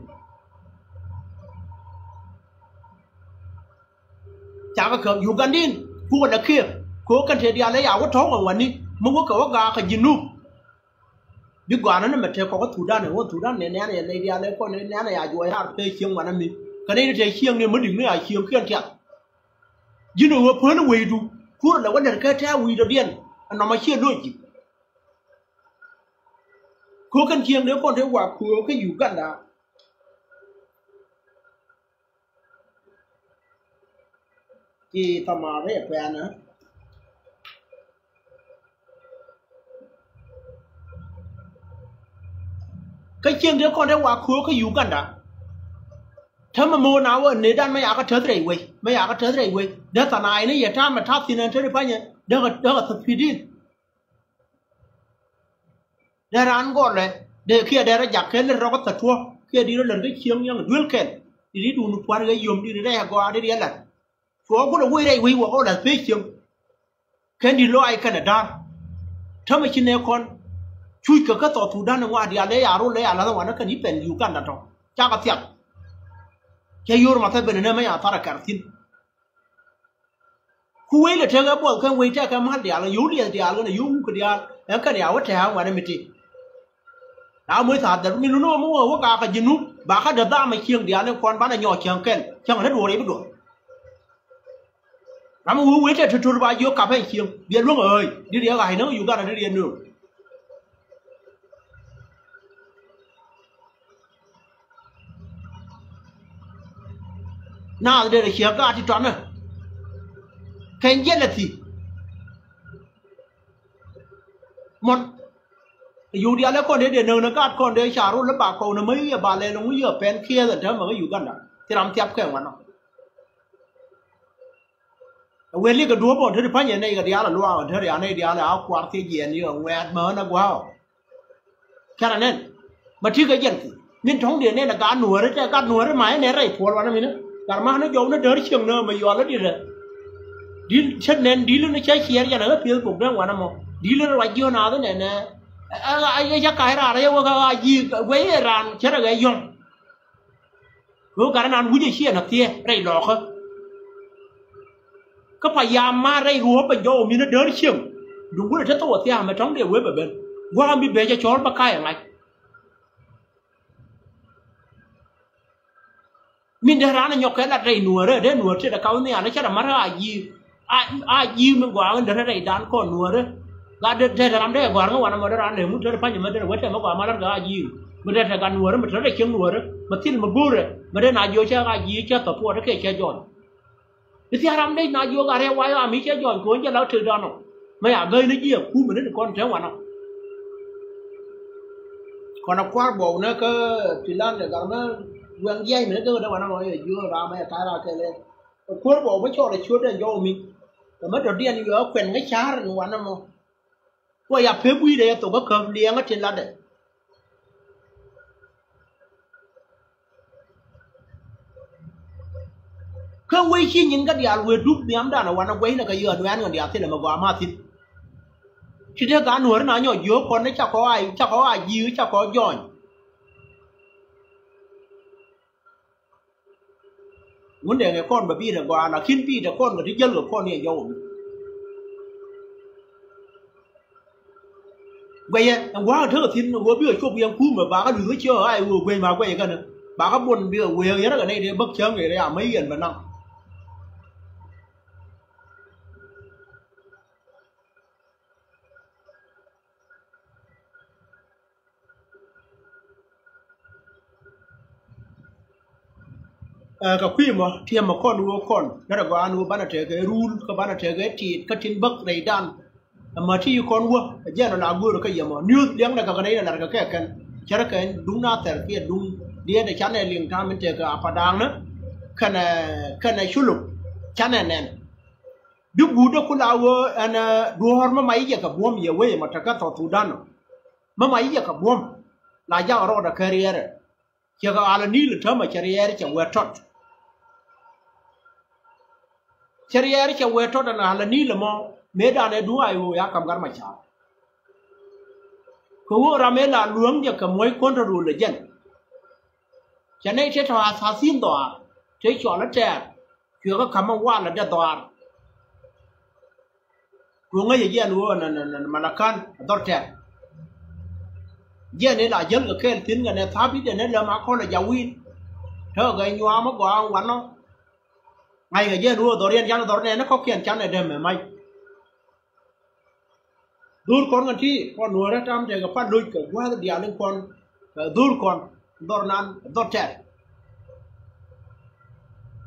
chả có cơm Ugandin khu là kia cố cần thể đi ăn lấy áo có thóng ở ngoài đi mua có gà cái gì núp biết quả nó mà theo có thủ đan này này đi ăn lấy con này này à rồi ha tây chiêng mà nó mi cái này tây chiêng này mới đỉnh này à chiêng kia kẹt you know what point away do khu là vấn đề cái theo we được điên nó mà chia đôi gì khu cần chiêng nếu con thấy quả khu cái gì cần là thì tao mà đấy quen nữa cái chiêng nếu con thấy quả khu cái gì cần đãถ้ามันโมนเอาเนี่ยด้านไม่อยากก็เถิดเลยเว้ยไม่อยากก็เถิดเลยเว้ยเดี๋ยวตานายนี่อย่าท่ามาทับทีนั้นเถิดไปเนี่ยเดี๋ยวก็สปีดิเดี๋ยวร้านก่อนเลยเดี๋ยวเคียเดี๋ยวอยากเข็นเราก็ตัดทั่วเคียดีแล้วหล่นได้เชียงยังด้วยเข็นทีนี้ดูนุพวันก็ยมดีได้หักว่าได้เรียนแหละชัวร์ก็เลยวิ่งได้วิ่งว่าเขาเลยเชียงเข็นดีร้อยขนาดนั้นถ้าไม่ชินแนวคนช่วยก็ต่อถูด้านว่าเดี๋ยวเลยอารุเลยอะไรต่างๆนั่นก็นี่เป็นอยู่กันนั่นท้องจ้าก็เสียแค่ยูร์มาทำเป็นเนี่ยไม่อยากทาร์การทินคุยเลยเธอก็บอกแค่วิ่งแค่แค่มาเดียวแล้วยูเรียนเดียวแล้วยูก็เดียวแล้วก็เดียวว่าแถววันนี้ไม่จริงแล้วเมื่อสัตว์แต่ไม่รู้ว่ามั่วว่ากากันยินุบาข้าเดือดด้าไม่เชียงเดียวเนี่ยคนบ้านเนี่ยหยอดเชียงเก่งเชียงนั้นดูอะไรไม่ดูแล้วมันวิ่งแค่ชุดๆไปยกกลับให้เชียงเรียนรู้เอ้ยเดี๋ยวไงเนาะอยู่กันเรียนหนึ่งน่าจะได้เชียร์ก็อาทิตย์จันทร์นะแข่งเย็นละทีมันอยู่เดียวแล้วคนเดียวหนึ่งนะก็คนเดียวชารุ่นแล้วปากเขาเนี่ยไม่ยบาเลยลงไม่ยบเป็นเคียร์แต่เธอมันก็อยู่กันนะที่รำเทียบแข่งวันนั้นเวลี่ก็ดูบ่เธอที่พันยันในก็เดียวละล้วนเธอเดียวในเดียวแล้วเอาความที่เย็นนี่แหวนเหมือนนะว้าวแค่นั้นมาที่ก็เย็นมินท้องเดียวเนี่ยนะการหนัวแล้วจะการหนัวได้ไหมเนี่ยไรปวดวันนั้นมินการมาเนี่ยโยมเนี่ยเดินเชียงเนอมาย้อนแล้วดิเลยดิฉันเน้นดิลเนี่ยใช้เชียร์อย่างนั้นเพียงผมเรื่องวันนั้นมั้งดิลเนี่ยว่าเยอะนาตัวเนี่ยนะไอ้ยักษ์ไก่อะไรวะก็ยี่เว้ยร้านเชื่ออะไรยงคือการนั้นวุ้ยเชียร์นักเที่ยไรหลอกก็พยายามมาไรรัวไปโยมมีเนี่ยเดินเชียงดูว่าจะตัวเที่ยมาท้องเดียวเว้ยแบบนั้นว่ามีเบจะช้อนปากไก่อะไรมินเดร้านเนี่ยยกแค่ละไรหนัวเลยเด้หนัวเชื่อเขาเนี่ยนะเชื่อมาไรยี่มันกว่ามันเดินไรด้านก้อนหนัวเลยก็เดินทำได้กว่างั้นวันนั้นมาร้านเนี่ยมุดเดินพันยังไม่ได้เว้ยแต่มากกว่ามาแล้วก็ยี่มันเดินทางการหนัวเลยมันเดินได้เชียงหนัวเลยมันทิ้งมันบูร์เลยมันเดินนายโยเชื่อยี่เชื่อตัวพวกนั้นแค่เชื่อจอนที่ทำได้นายโยอะไรไว้ว่ามีเชื่อจอนควรจะเล่าถือดอนไม่อยากเกยนึกยี่คู่เหมือนนั่นก้อนเช้าวันนั้นคนนักกว่าบอกเนี่ยก็ที่ร้านเนี่ยการนั้นเรื่องใหญ่เหมือนเดิมนะวันนั้นเลยยูราไม่ตายราแค่เลยคนบอกไม่ชอบเลยชุดเนี่ยโยมีแต่เมื่อเดือนอยู่เอาแขวนไม่ช้าหนึ่งวันนั้นมั้งว่าอยากเพิ่มวีเดียตัวก็เกิดเลี้ยงก็เช่นนั้นเลยเครื่องวิชิยิงก็เดียวเวดุบเนี่ยมันได้นะวันนั้นเว้ยนะก็เยอะด้วยนั่นก็เดียวที่เรามากว่ามาสิ chỉ để cả nửa nó nhỏ yếu con đấy chắc có ai dư chắc có giỏi vấn đề này con mà bị được qua là khiến bị được con người dân của con này giàu vậy anh quá thứ là thiên vừa biết chụp yang cú mà bà có đứa chưa ai vừa quên mà quên cái nữa bà có buồn bây giờ quên nhớ ở đây để bất chớ người đây à mấy gần vào năm cái quy mà thiêm mà con đó là có anh bán cái rule các bán cái thịt cái thịt bắc này đan mà thì con vua giờ nó làm vua rồi cái gì mà new liang là cái này là cái cara cái đúng na ter kia đúng dia để chán này liền tham mình chơi cái apa đang nữa cái này sulu chán này nè đúc bù đó cũng là anh đua mà mấy giờ cái buông nhiều vậy mà chắc tao thủ đan mà mấy giờ cái buông là giao rồi là career giờ cái anh đi là thơm mà career chẳng qua tốt career chẳng qua tốt là anh đi là mà mấy đàn này đua ai vậy cầm cái mà chả cô ra mấy là luống giờ cái mối con rồi là dân cho nên thế thà xa xin tòa thế chọn nó trẻ chưa có cầm qua là ra tòa cô ngay giờ dân luôn mà là can tốt trẻ dân này là dân cái khen tiếng người này tháp biết này là mà con là giàu win thế cái nhòa mà có ông quán nó ngay cái dân luôn tối đen tối này nó có kiện chắn này đem mà may dur con ngan thi con nuôi ra tam jaga phát đôi cái quá thì dia lên con dur con dor nan dor trẻ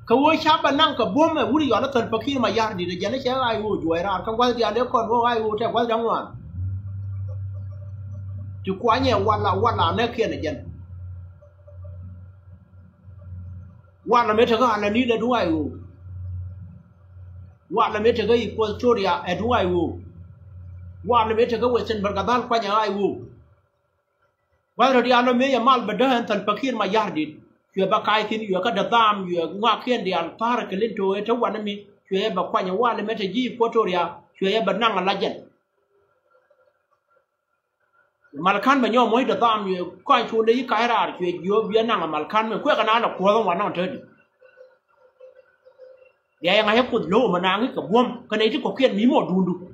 cái vui chắp bên năng cái buông mà vui giỏi nó thần bậc khi mà yar đi để dân nó sẽ ai vui vui ra không quá dia lên con vô ai vui theo quá đắng ngoan chứ quá nhiều quan là nơi kia này dân quan là mấy thằng cái là đi là đúng ai vui quan là mấy thằng cái equal story à đúng ai vui quan là mấy thằng cái Western berkatan qua nhà ai vu, quan rồi đi ăn mấy nhà mal benda hàng thần bậc mà yar đi, chuyện bác cái thì chuyện cái đợt tam chuyện ngoại khiên đi ăn phá cái lên trôi trong quan này chuyện bác qua nhà quan là mấy thằng gì qua trôi à chuyện bác năng là dân, Malkan mà nhau mới đợt tam chuyện coi chuyện đấy cái ra chuyện vừa vừa năng là Malkan mình quét cái nào là qua trong quan nào thôi, để anh ấy cột lỗ mà năng cái buông cái này thì có khiên mí một đun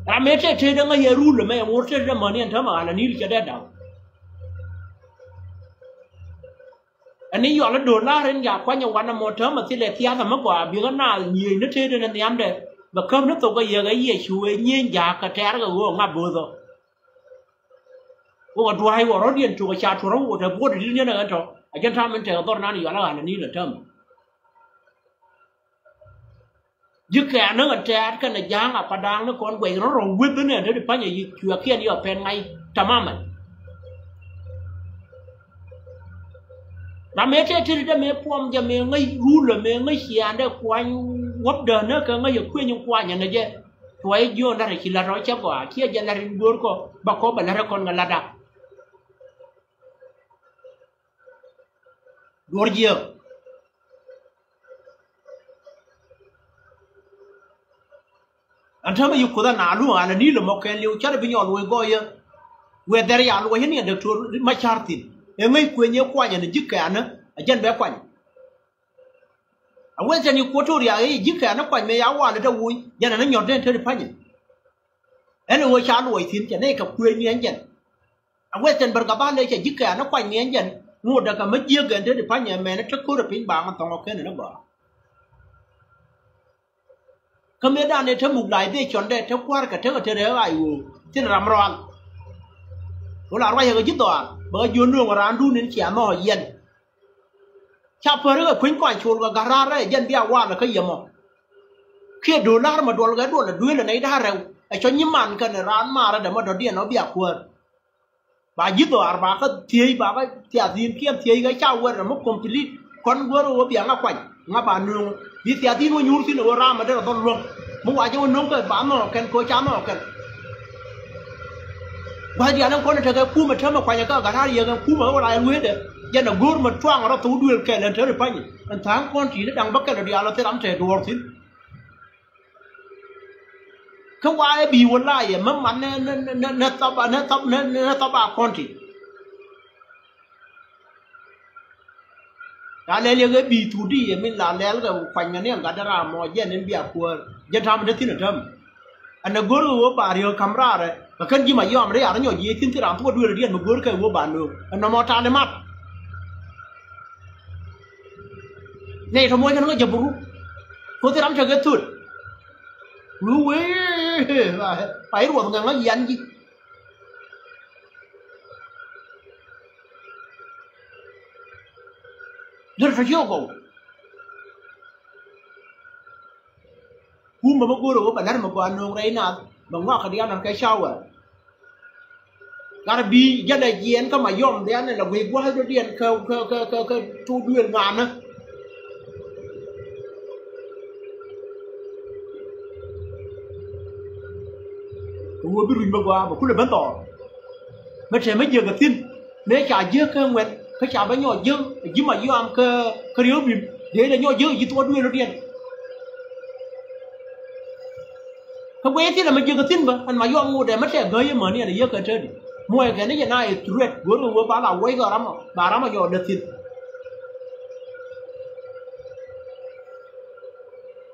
Ramete thế đó ngay rule mà ngồi trên đó mà nên thầm mà là níl cho đẹp đâu anh ấy gọi là đô la trên nhà qua nhau quan một thầm mà thì là thiệt mà quả bị cái nào nhiều nó thế đó nên em đấy và cơm nó tụi cái gì chui nhiên giả cả trẻ cái gỗ ngáp bừa rồi gỗ đuôi hay gỗ rót điện chùa cha chùa rót thì bố đi như này cho anh chân tham mình chơi tôi nói gọi là níl là thầm dứt cái nó trẻ cái này giang à padang nó còn quay nó rồng quyết tới này nó được bao nhiêu chuyện kia đi ở bên ngay tamam mà mấy cái thứ đó mấy phong cho mấy ngay rule mấy ngay xian đó quanh quất đời nó cái ngay khuyên những qua nhà này chứ tuổi vô nó chỉ là nói chắc quả kia giờ là riêng buồn co bà có bà là con người là đặc đuổi nhiều anh thầm yêu cô ta nào luôn anh đi làm một cái liều chắc là bây giờ nuôi gọi về đây anh nuôi hiện được chuột mà chart tin em mấy quên nhiều qua nhà này dứt cái anh dân bé quanh anh quên cho nhiều cô trôi ấy dứt cái nó quanh mấy áo qua là đâu vui giờ này nó nhọt lên thôi được phải nhỉ anh nuôi cha nuôi thiên cho nên gặp quên như anh dân anh quên chân bờ các đây chỉ dứt cái nó quanh như anh dân mua được cả mấy chiếc cái thế được phải nhỉ mẹ nó chắc cô được pin bảng mà tao cái này nó bỏ cái mấy đàn này thấm mục đại để chọn để thấm qua cái thấm ở trên đấy ai u thế là làm rồi có là ai cái giúp đó bởi vì nương ở anh đun đến chém mà yên chắp phơi cái khuyến quan chuột cái gara đấy yên bia qua là cái gì mà khi đô la mà đô cái đô là đuôi là này đã rồi cho những màn cái này ran mà ra để mà đòi điện nó bia quên bà giúp đó bà cái thiê bà cái thiê kia thiê cái cháu quên là mất complete con quên rồi bia ngã quanh ngã bà nương vì thiê tin nó nhur tin nó ra mà đây là toàn luôn muốn ai cho nông cái bán nó cái coi chám nó cái bây giờ nó có cái cú mà thơm mà quay cái gara gì cái cú mà lại nuôi đấy giờ nó gور mà choang nó tủ đuôi cái lên thế được phải nhỉ anh tháng con chỉ nó đang bắt cái là đi ăn nó thế lắm trẻ đồ xin cái quái bị quên lại vậy mà nó tao ba con thì đã lấy cái bị thủ đi vậy mình là lấy cái khoảnh này anh gạt ra mà giờ nên bị aqua giờ tham được tin được tham anh gor cái bà riêng camera đấy cái gì mà yêu anh đấy anh nhớ gì tin thì làm tôi đưa đi anh gor cái bà nó anh nó mà trả mặt này thôi mỗi cái nó chụp có thể làm cho cái thuật lu ấy phải rồi thằng nó gì anh gì rất phải chịu cầu mà có rồi bạn ăn mà quan nông đấy nào bằng ngõ cái đi ăn cái sau à cái bi giờ này gì anh có mà yom đấy anh là vì quá rồi đi ăn cái thu đuôi ngàn á tôi biết rồi mà cũng là bán tỏ mà trẻ mấy giờ cái tin nếu trả dưa cái nguyện cái trả bánh nhỏ dưa chứ mà dưa ăn cái điều gì thế là nhỏ dưa gì tôi đuôi nó điên không biết thế là mấy giờ cái tin mà anh mà dưa ăn mua để mất trẻ gây mà này là dưa cái chơi mua cái này này tuyệt vừa bán là quay gà lắm bà lắm mà dưa được tin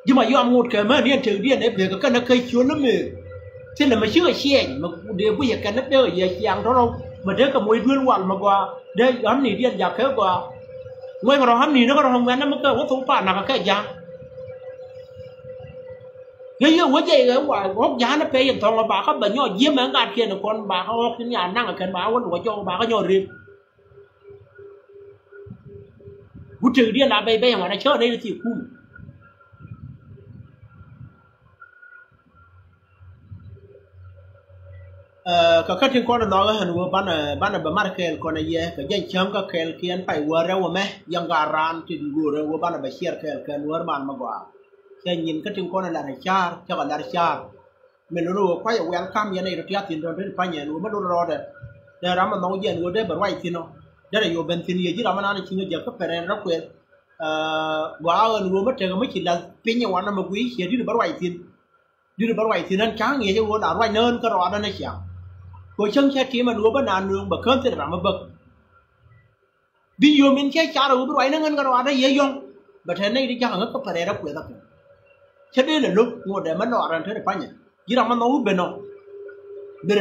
chứ mà dưa ăn một cái mà này trừ điên đấy về cái nó cây chuối lắm mình thế là mấy cái xe mà đều bây giờ cái nó đỡ giờ chẳng đó đâu mà để cả mùi đuôi hoàn mà qua để hắn nỉ điên giặc hết qua ngoài mà hắn nỉ nó có không nó mới có thủ phạm nào cái giá cái gì quá vậy cái quả gốc giá nó phải hiện thòng mà bà có bệnh nhỏ diêm mà ngạt kia là con bà có cái nhà năng ở cái bà có đuổi cho bà có nhỏ riêng bút trừ điên là bây mà nó chơi đây là chỉ khu cái khách trên con nó cái hình bán ở bán kẹl con này cái dân chấm cái kẹl kia anh phải vừa ra mà yang garan thì vừa ra bán ở bên share kẹl vừa bán mà qua cái nhìn cái trên con này là char cho gọi là char mình nó quay ở welcome như này rồi tiết tiền rồi đến phải nhớ nó mới đồ rồi để làm mà nói chuyện vừa để bật quay thì nó để là vô bên thì gì chứ làm mà nó chỉ giờ cấp về rất quen wow vừa mất trời mới chỉ là pin nhiều anh mà quý chỉ đi được bật quay thì nên chán nghĩa cho vừa đã quay nên cái đó này chẳng cô chân xe chỉ mà đuổi bên nào nương bậc hơn thì làm bậc ví dụ mình chơi chả đâu biết nó ngân cái đó dễ dàng và thế này đi chắc là có phải đáp quyền thật thế đây là lúc ngồi để mất nọ rằng thế là phải nhỉ chỉ là nó nói bên nó được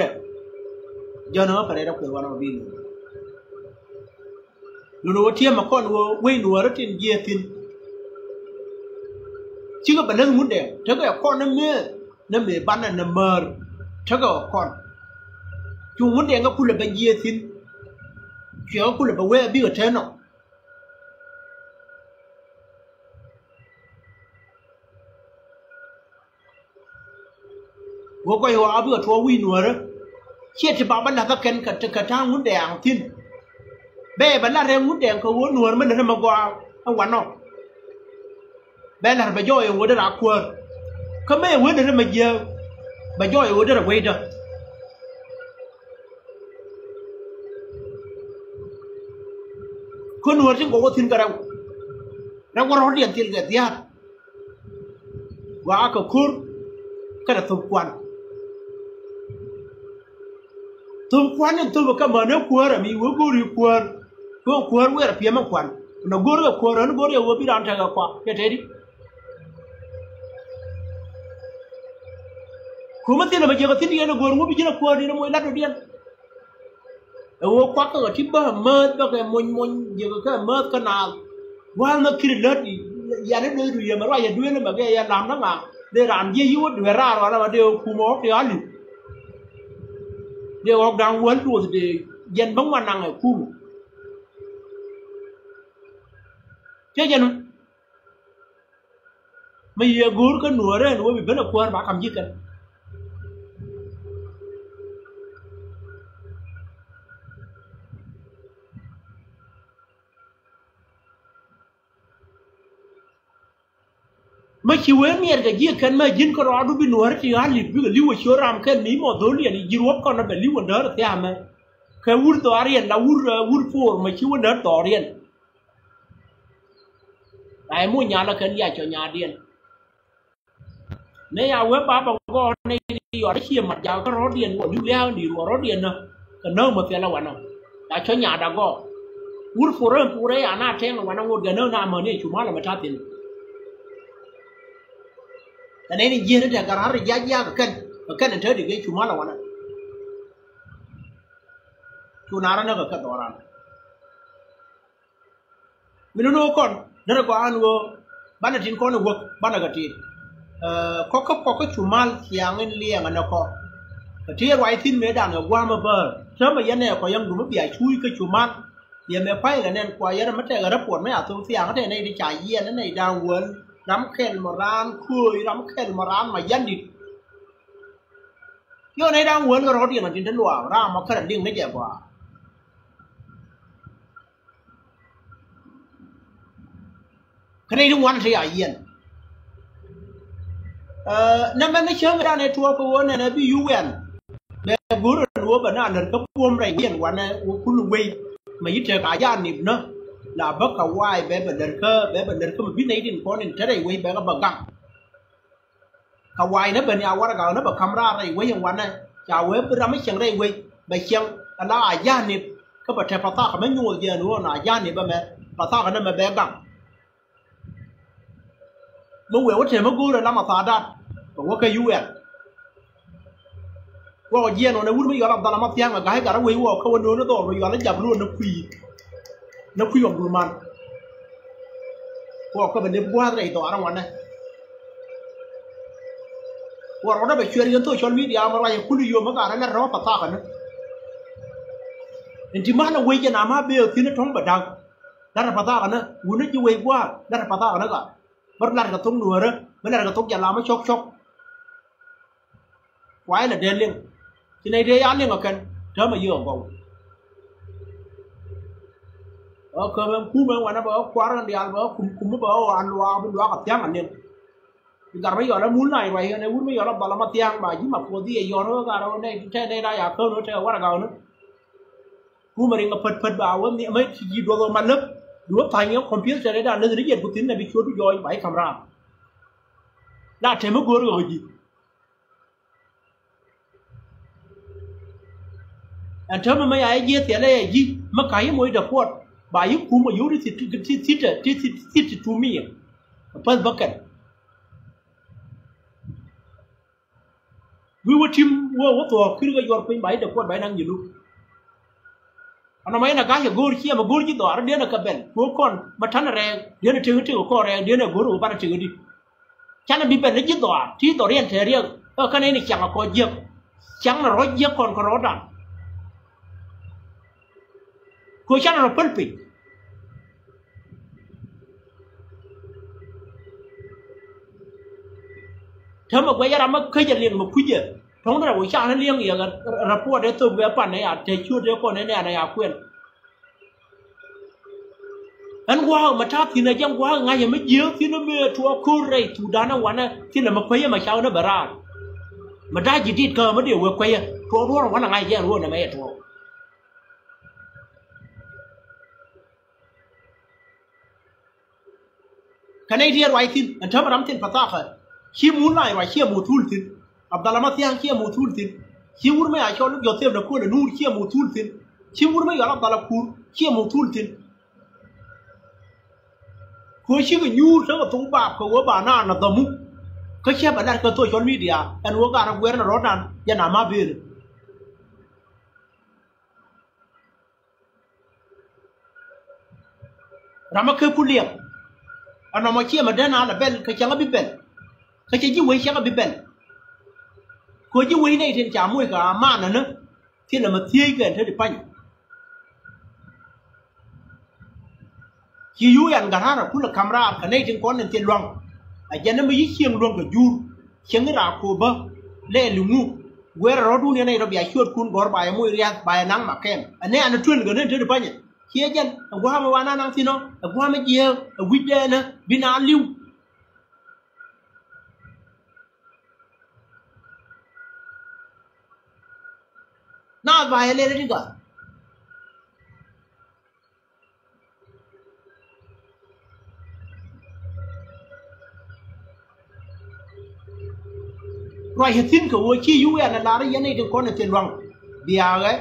giờ nó phải đáp quyền vào nó bên nó thiêm mà con quay nùa rất trên dê tin chứ có bản thân muốn đẹp thế cái con nó mê bắn là nó mờ thế cái con chúng muốn đèn có phụ là bên dê xin chéo phụ là bên quê biết ở trên nó vô quay hoa biết ở thua quy nùa đó chết thì bảo bạn là các kênh cả thang muốn đèn tin bé bạn là đèn muốn đèn có muốn nùa mình là mà qua ông quán nó bé là phải doi ở đây là quên có mấy quên là mà giờ bà doi ở đây là quay đó con nuôi trên có thiên cái đâu nó có rót điện tiền cái gì hết và cái khuôn cái là thông quan nên tôi vào cái mà nó qua rồi mình vừa qua vừa là phía mang quan nó qua rồi nó qua rồi vừa bị đàn thằng qua cái thế đi cũng mất tiền là bây giờ cái tiền đi nó vừa bị nó qua đi nó mới lát được điện quá cáiที่บ้าเมื่อก็แค่มนเยอะก็เมื่อขนาดว่านักคิดเลิศอย่าได้ดูดูอย่ามาว่าอย่าดูเลยแบบแกอย่าทำนั่งอ่ะเดี๋ยวรำเยี่ยวดูร่าเราแล้วเดี๋ยวคูมอกเดี๋ยวอะไรเดี๋ยวออกดังวันตัวเดี๋ยวยันบังวันนั่งไอ้คูเจ้ายันไม่เยอะกูก็หนัวเลยหนัวมีเป็นอะไรบ้าคำยิ่งกันmà chỉ với miền cái gì cần mà dính cái đó đối với nửa thì anh liệp với cái liu ởram cái ní một đôi liền đi ruột con nó bị liu ở đó thì à mà cái ur to riêng là ur phổ mà chỉ với đó to riêng tại mỗi nhà là cần nhà cho nhà riêng ne ya we ba ba go ne yo da chi mat ja ko ro dien wo lu le ni ro dien na ka no ma fe la wa no da cho nya da go ur fure pure ya na ten wa na ngo ga no na ma ne chu ma la ma ta tin ta ne ni je da ga ra ja ja ka kan ta de ge chu ma la wa na chu na ra na ka do ra mình nó còn nó có ăn vô bán là trên con nó work bán là cái gì có cái chủ mal chiang lên liền anh nó có cái gì vậy thì mấy đàn ở qua mà bờ sớm mà dân này có dân đủ bị chui cái chủ mal giờ mẹ phải là nên qua giờ nó mất cái rất buồn mấy à tôi chiang cái này đi chạy yên cái này đang quên lắm khen mà ran khui lắm khen mà ran mà dân đi giờ này đang quên cái đó thì mà trên thân loa ra mà cái là điên đấy vậy quá cái này đúng quan sai yên năm nay chơi người ta này thua cô này bị UN để bữa rồi đua bữa nào lần cấp quân này yên quan này quân quay mà ít chơi cả gia đình nữa là bất cả quay bé bên lần cơ mà biết này thì có nên thế này quay bé các bậc găng cả quay nó bên nhà quá là nó bậc camera này quay yang quan này chào web ra mấy chẳng đây quay bài chẳng là gia đình các bậc thầy phát ta mấy nhiều giờ nữa là gia đình ba mẹ phát ta cái nó mà bé găngมึงเวทเทมกูเลยละมาซาดัดว่าแค่ยูเอ็นว่าเย็นวันนี้วุ้นไม่ยอมรับตาละมาเสียงมาให้การวิ่งว่าเขาวันนู้นตัวไม่ยอมแล้วจับรุ่นนักคุยของดูมันว่าเขาเป็นเด็กบ้าอะไรตัวอะไรวันนี้ว่าเราได้ไปช่วยกันตัวชนมีเดียมาอะไรคุณดูโยมมาการนั้นเราปัตตากันนะเห็นที่มันเอาไว้จะน้ำมาเบลที่นั่นท้องบัดดังนั่นปัตตากันนะวุ้นนี่จะไว้ว่านั่นปัตตากันนะก็bắt lại cái thúng nữa đó, bắt lại cái thúng giờ làm mới chốc, quái là đen liền, thì này đây ăn liền ở cần, chớ mà vừa vào, cơ mà cú mà ngoài nó bảo quá là đi ăn bảo cũng mới bảo ăn loa bên loa cả tiếng ăn liền, thì cả mấy giờ nó muốn này vậy, này muốn mấy giờ nó bảo làm tiếng mà chỉ mà có gì giờ nó cả đâu đây trên đây ra cơ nó chơi quá là gào nữa, cú mà đi ngập phật bảo mấy chỉ đồ mà lớp đua thay nhau computer đấy đã nên cái gì cũng tính là bị chốt rồi bảy camera đã thêm một gối rồi gì anh thấy mà mấy ai gì thế này gì mà cái mỗi đợt quật bài yếu cũng mà yếu thì chú mi phân vân cảnh we were team wo to khi cái giọt pin bảy đợt quật bảy năng gì luôn anh nói là cái gì gối kia mà gối gì đó dia là cái bên gối con mà thằng này dia là chơi con này dia là gối của bạn chơi đi chẳng là bị bên nó gì đó thì đó riêng thế riêng cái này chẳng là có giặc chẳng là nói giặc còn có nói đàn cô chẳng là phân biệt thế mà quay ra mà khơi dậy liền mà quý gì thông ra buổi sáng nó liêng gì rapport để tôi về bản này à thầy chưa để con này này à quên anh qua mà cha thì này chẳng qua ngay mới giếng thì nó mới thua cô rồi thủ đá nó quán này thì là mà quay mà sao nó bả ra mà đã chỉ đi cơ mới điều vừa quay thua thua quán là ngay giếng luôn là mấy thua cái này thì vậy thì anh chấm làm tiền phát tài khi muốn lại vậy khi muốn thul thì Abdallah Matiang khi muốn thul thì khi muốn mấy ai cho lúc giờ thêm được cô là nuôi khi muốn thul thì khi muốn mấy cái Abdallah Kur khi muốn thul thì cô chỉ cái nhu sao mà tung bạc của bà na là tầm cái xe bạn đang có tôi cho media anh uống cả nó quen là rót đàn giờ nằm mà về làm mà khơi phụ liệt anh nói mà chia mà đen là bên cái chẳng có biết bên cái chỉ quay chẳng có biết bên cô chỉ quay này thì chả mua cả mà nữa thì là mà thiê cái thế thì bánh khi yêu anh cả là cũng là camera cái này trên con nên tiền loang à giờ nó mới xiên loang cái dùn xiên cái rạp của bơ lẽ lungu quay ra đó này nó bị chuột kun gor bài mua riêng bài nắng mà kem anh này anh chuyên cái này thế thì bánh khi ấy chân qua mà wana năng thì nó qua mấy chiều weekend nữa bên nào lưu na vài lên đấy cả rồi hết tin của chi UN là đấy này thì con tiền vàng bia cái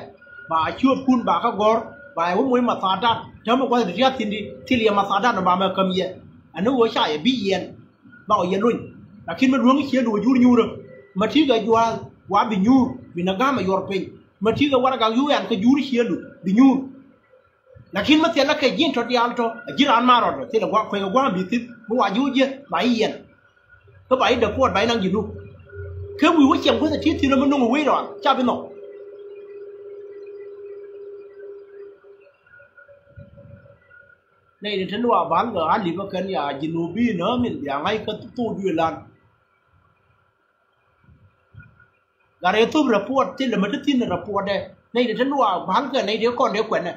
bà chưa phun bà các gor bà mỗi mà thà đan cho mà qua thì tin đi thì liền mà thà đan nó bà mà cầm gì anh nó có sai bị yên bảo yên luôn là khi mà ruộng kia đồ nhu rồi mà chỉ cái qua bị nhu vì nó gam mà Europe mà chỉ cái qua cái UN cái nhu kia luôn bị nhu là khi mà tiền là cái gì cho đi ăn cho chỉ là ăn mà rồi thì là qua bị tin qua nhu gì bà yên cái bà được qua bà năng gì luôn cái quý vị chẳng có thể thì nó mới nông quý rồi cha bên nó này thì thằng nào bán cái anh đi vào cái nhà Genobi nữa mình nhà ngay cái tu duy lan cái này tôi report thì là mình đã tin là report đây này thì thằng nào bán cái này đứa con đứa quen này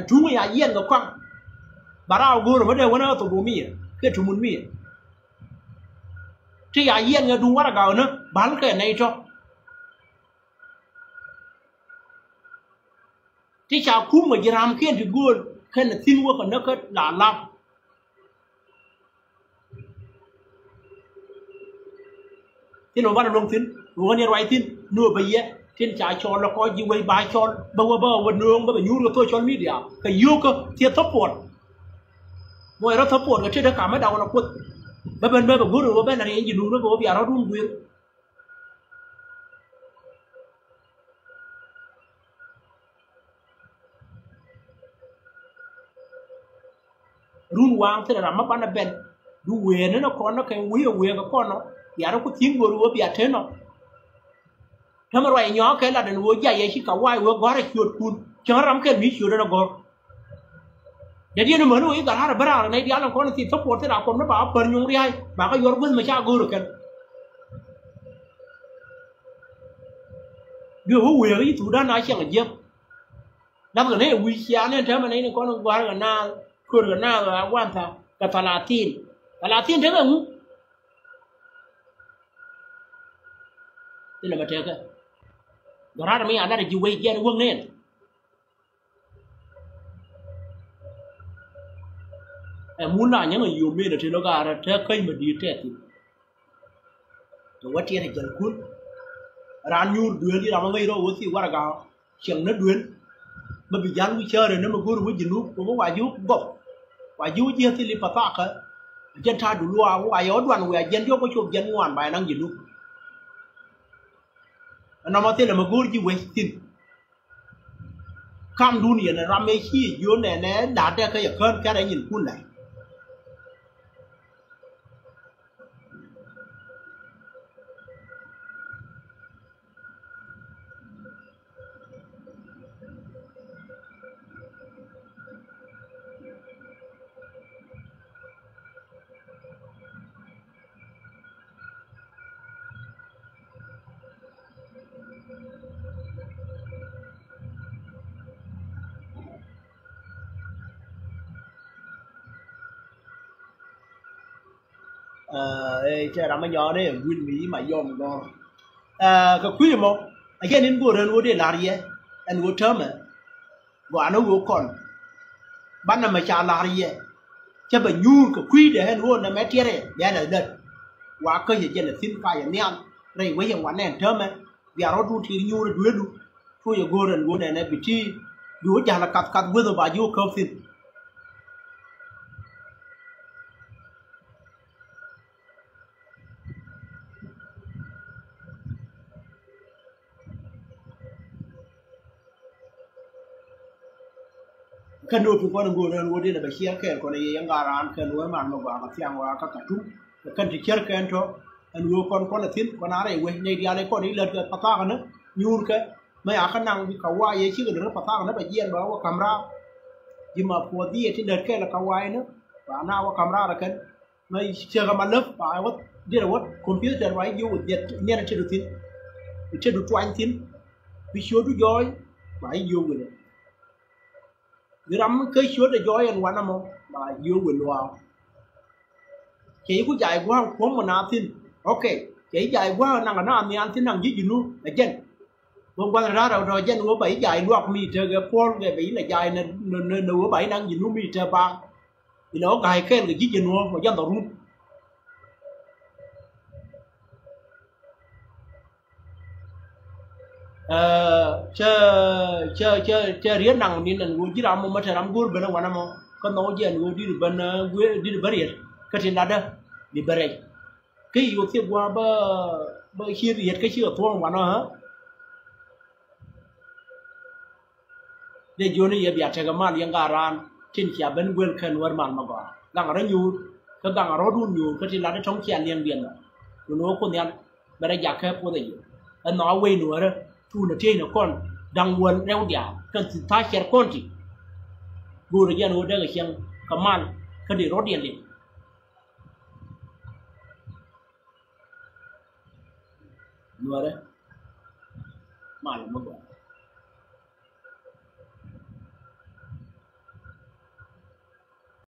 chúng mình là yên cái quăng bà nào gửi rồi mới đây nó tụi mi cái chúng mình mi thì à yên người đúng quá là gạo nữa bán cái này cho thì chào cú mà làm kia thì gua cái là tin qua còn nó cái là làm thì nó bắt đầu lông tin rồi nghe nói tin nửa bây giờ trên trái cho nó có gì quay bài cho bao vật nương bao nhiêu rồi tôi cho media cái yêu cơ thiệt thấp buồn ngoài đó thấp buồn cái trên đó cả mấy đầu nó quật bên guru rồi bên này gì đúng nó có bây giờ nó run quyền run wang thế là làm mất bên du quyền nó con nó cái quý cái con nó giờ nó có tiếng guru bây giờ thế nó thế mà rồi nhỏ cái là đàn vừa dài chỉ cả quay vừa gói ra chuột cùn cho nó cái mít chuột nó gói để đi nó mở nó cả hai là bả này đi ăn con thì thấp bột thế nào con nó bảo phần nhung đi hay bà có vô mà cha guru cái đưa hú quyền cái thủ đan nói chẳng là dép năm cái này là quý giá nên thế mà này con nó gói cái na khơi cái na là quan thà cái Latin thế không thế là mà thế cái đó là mấy anh đã chịu quay kia nó quân nên em muốn là những người yêu mến thì nó gara thế cây mà đi thế thì tôi vẫn chưa thấy chân cuốn ran nhu đuôi đi làm ngay đó với thì qua gạo chẳng nó đuôi mà bị gián vui chơi rồi nó mà guru với gì lúc cũng có vài giúp gốc vài giúp chia thì lipat cái dân tha đủ loa vài ở đoàn người dân vô có chụp dân ngoan bài năng gì lúc nó mà thế là mà guru chỉ quay tin cam dunia này làm mấy khi vô này nè đạt ra cái hơn cái này nhìn cuốn này chơi làm mấy nhỏ đấy win mỹ mà yom go cái quý một cái nên bùa rồi để làm gì anh bùa thơm mà và nó bùa còn ban năm mà trả làm gì cho bà nhu cái quý để anh bùa là mấy tiệt đấy để là đất và cái gì là xin phải anh em đây với những quán này thơm mà giờ nó đu thì nhu nó đuôi đu thôi giờ bùa này bị chi đuôi chả là cắt bùa rồi bà nhu không xin kan do fi kono gono wodi na bashir ke kono ye ngara an kan wo man no ba tiang wa ka tu kan ti cher kan to an wo kon kon tin kon are we ne dia le kon ni le pata kan nyur ke mai akan nang bi ka wa ye chi ga pata kan ba yen ba wa kamera jima po di ti de ke la ka wa ne ba na wa kamera ra kan mai che ga man lep ba wa di ra wa computer wa yu ye ne na che du tin che du twan tin bi show du joy ba yu ne người đâm cái suốt để giỏi anh quan năm không mà vô quỳnh vào chỉ có dài quá không mà nào tin ok chỉ dài quá năng là nó ăn thì ăn tin năng gì luôn là chân hôm qua ra rồi chân của bảy dài luộc mì chờ cái phone về bảy là dài nên của bảy năng gì luôn mì chờ ba thì nó cài khen cái gì luôn mà dân tàu luôn cha riết năng ni nan gu jira mo mata ram gur bena wana mo ko no jen gu dir ben gu dir barier ka tin lada di bare cái yu ti gwa ba khi riết cái chưa thong wana ha de joni ye bia ta ga mal yang garan tin chia ben gwen kan war man ma ga gang ra nyu ka gang ro dun nyu ka tin lada thong chia liang bien no ko nyan bare ja ka ko de an no we no ra tu na te na kon dang won reu dia kan si ta cher kon ti gu ri yan wo da ga chiang ka man ka di ro dien li no ra mal ma ga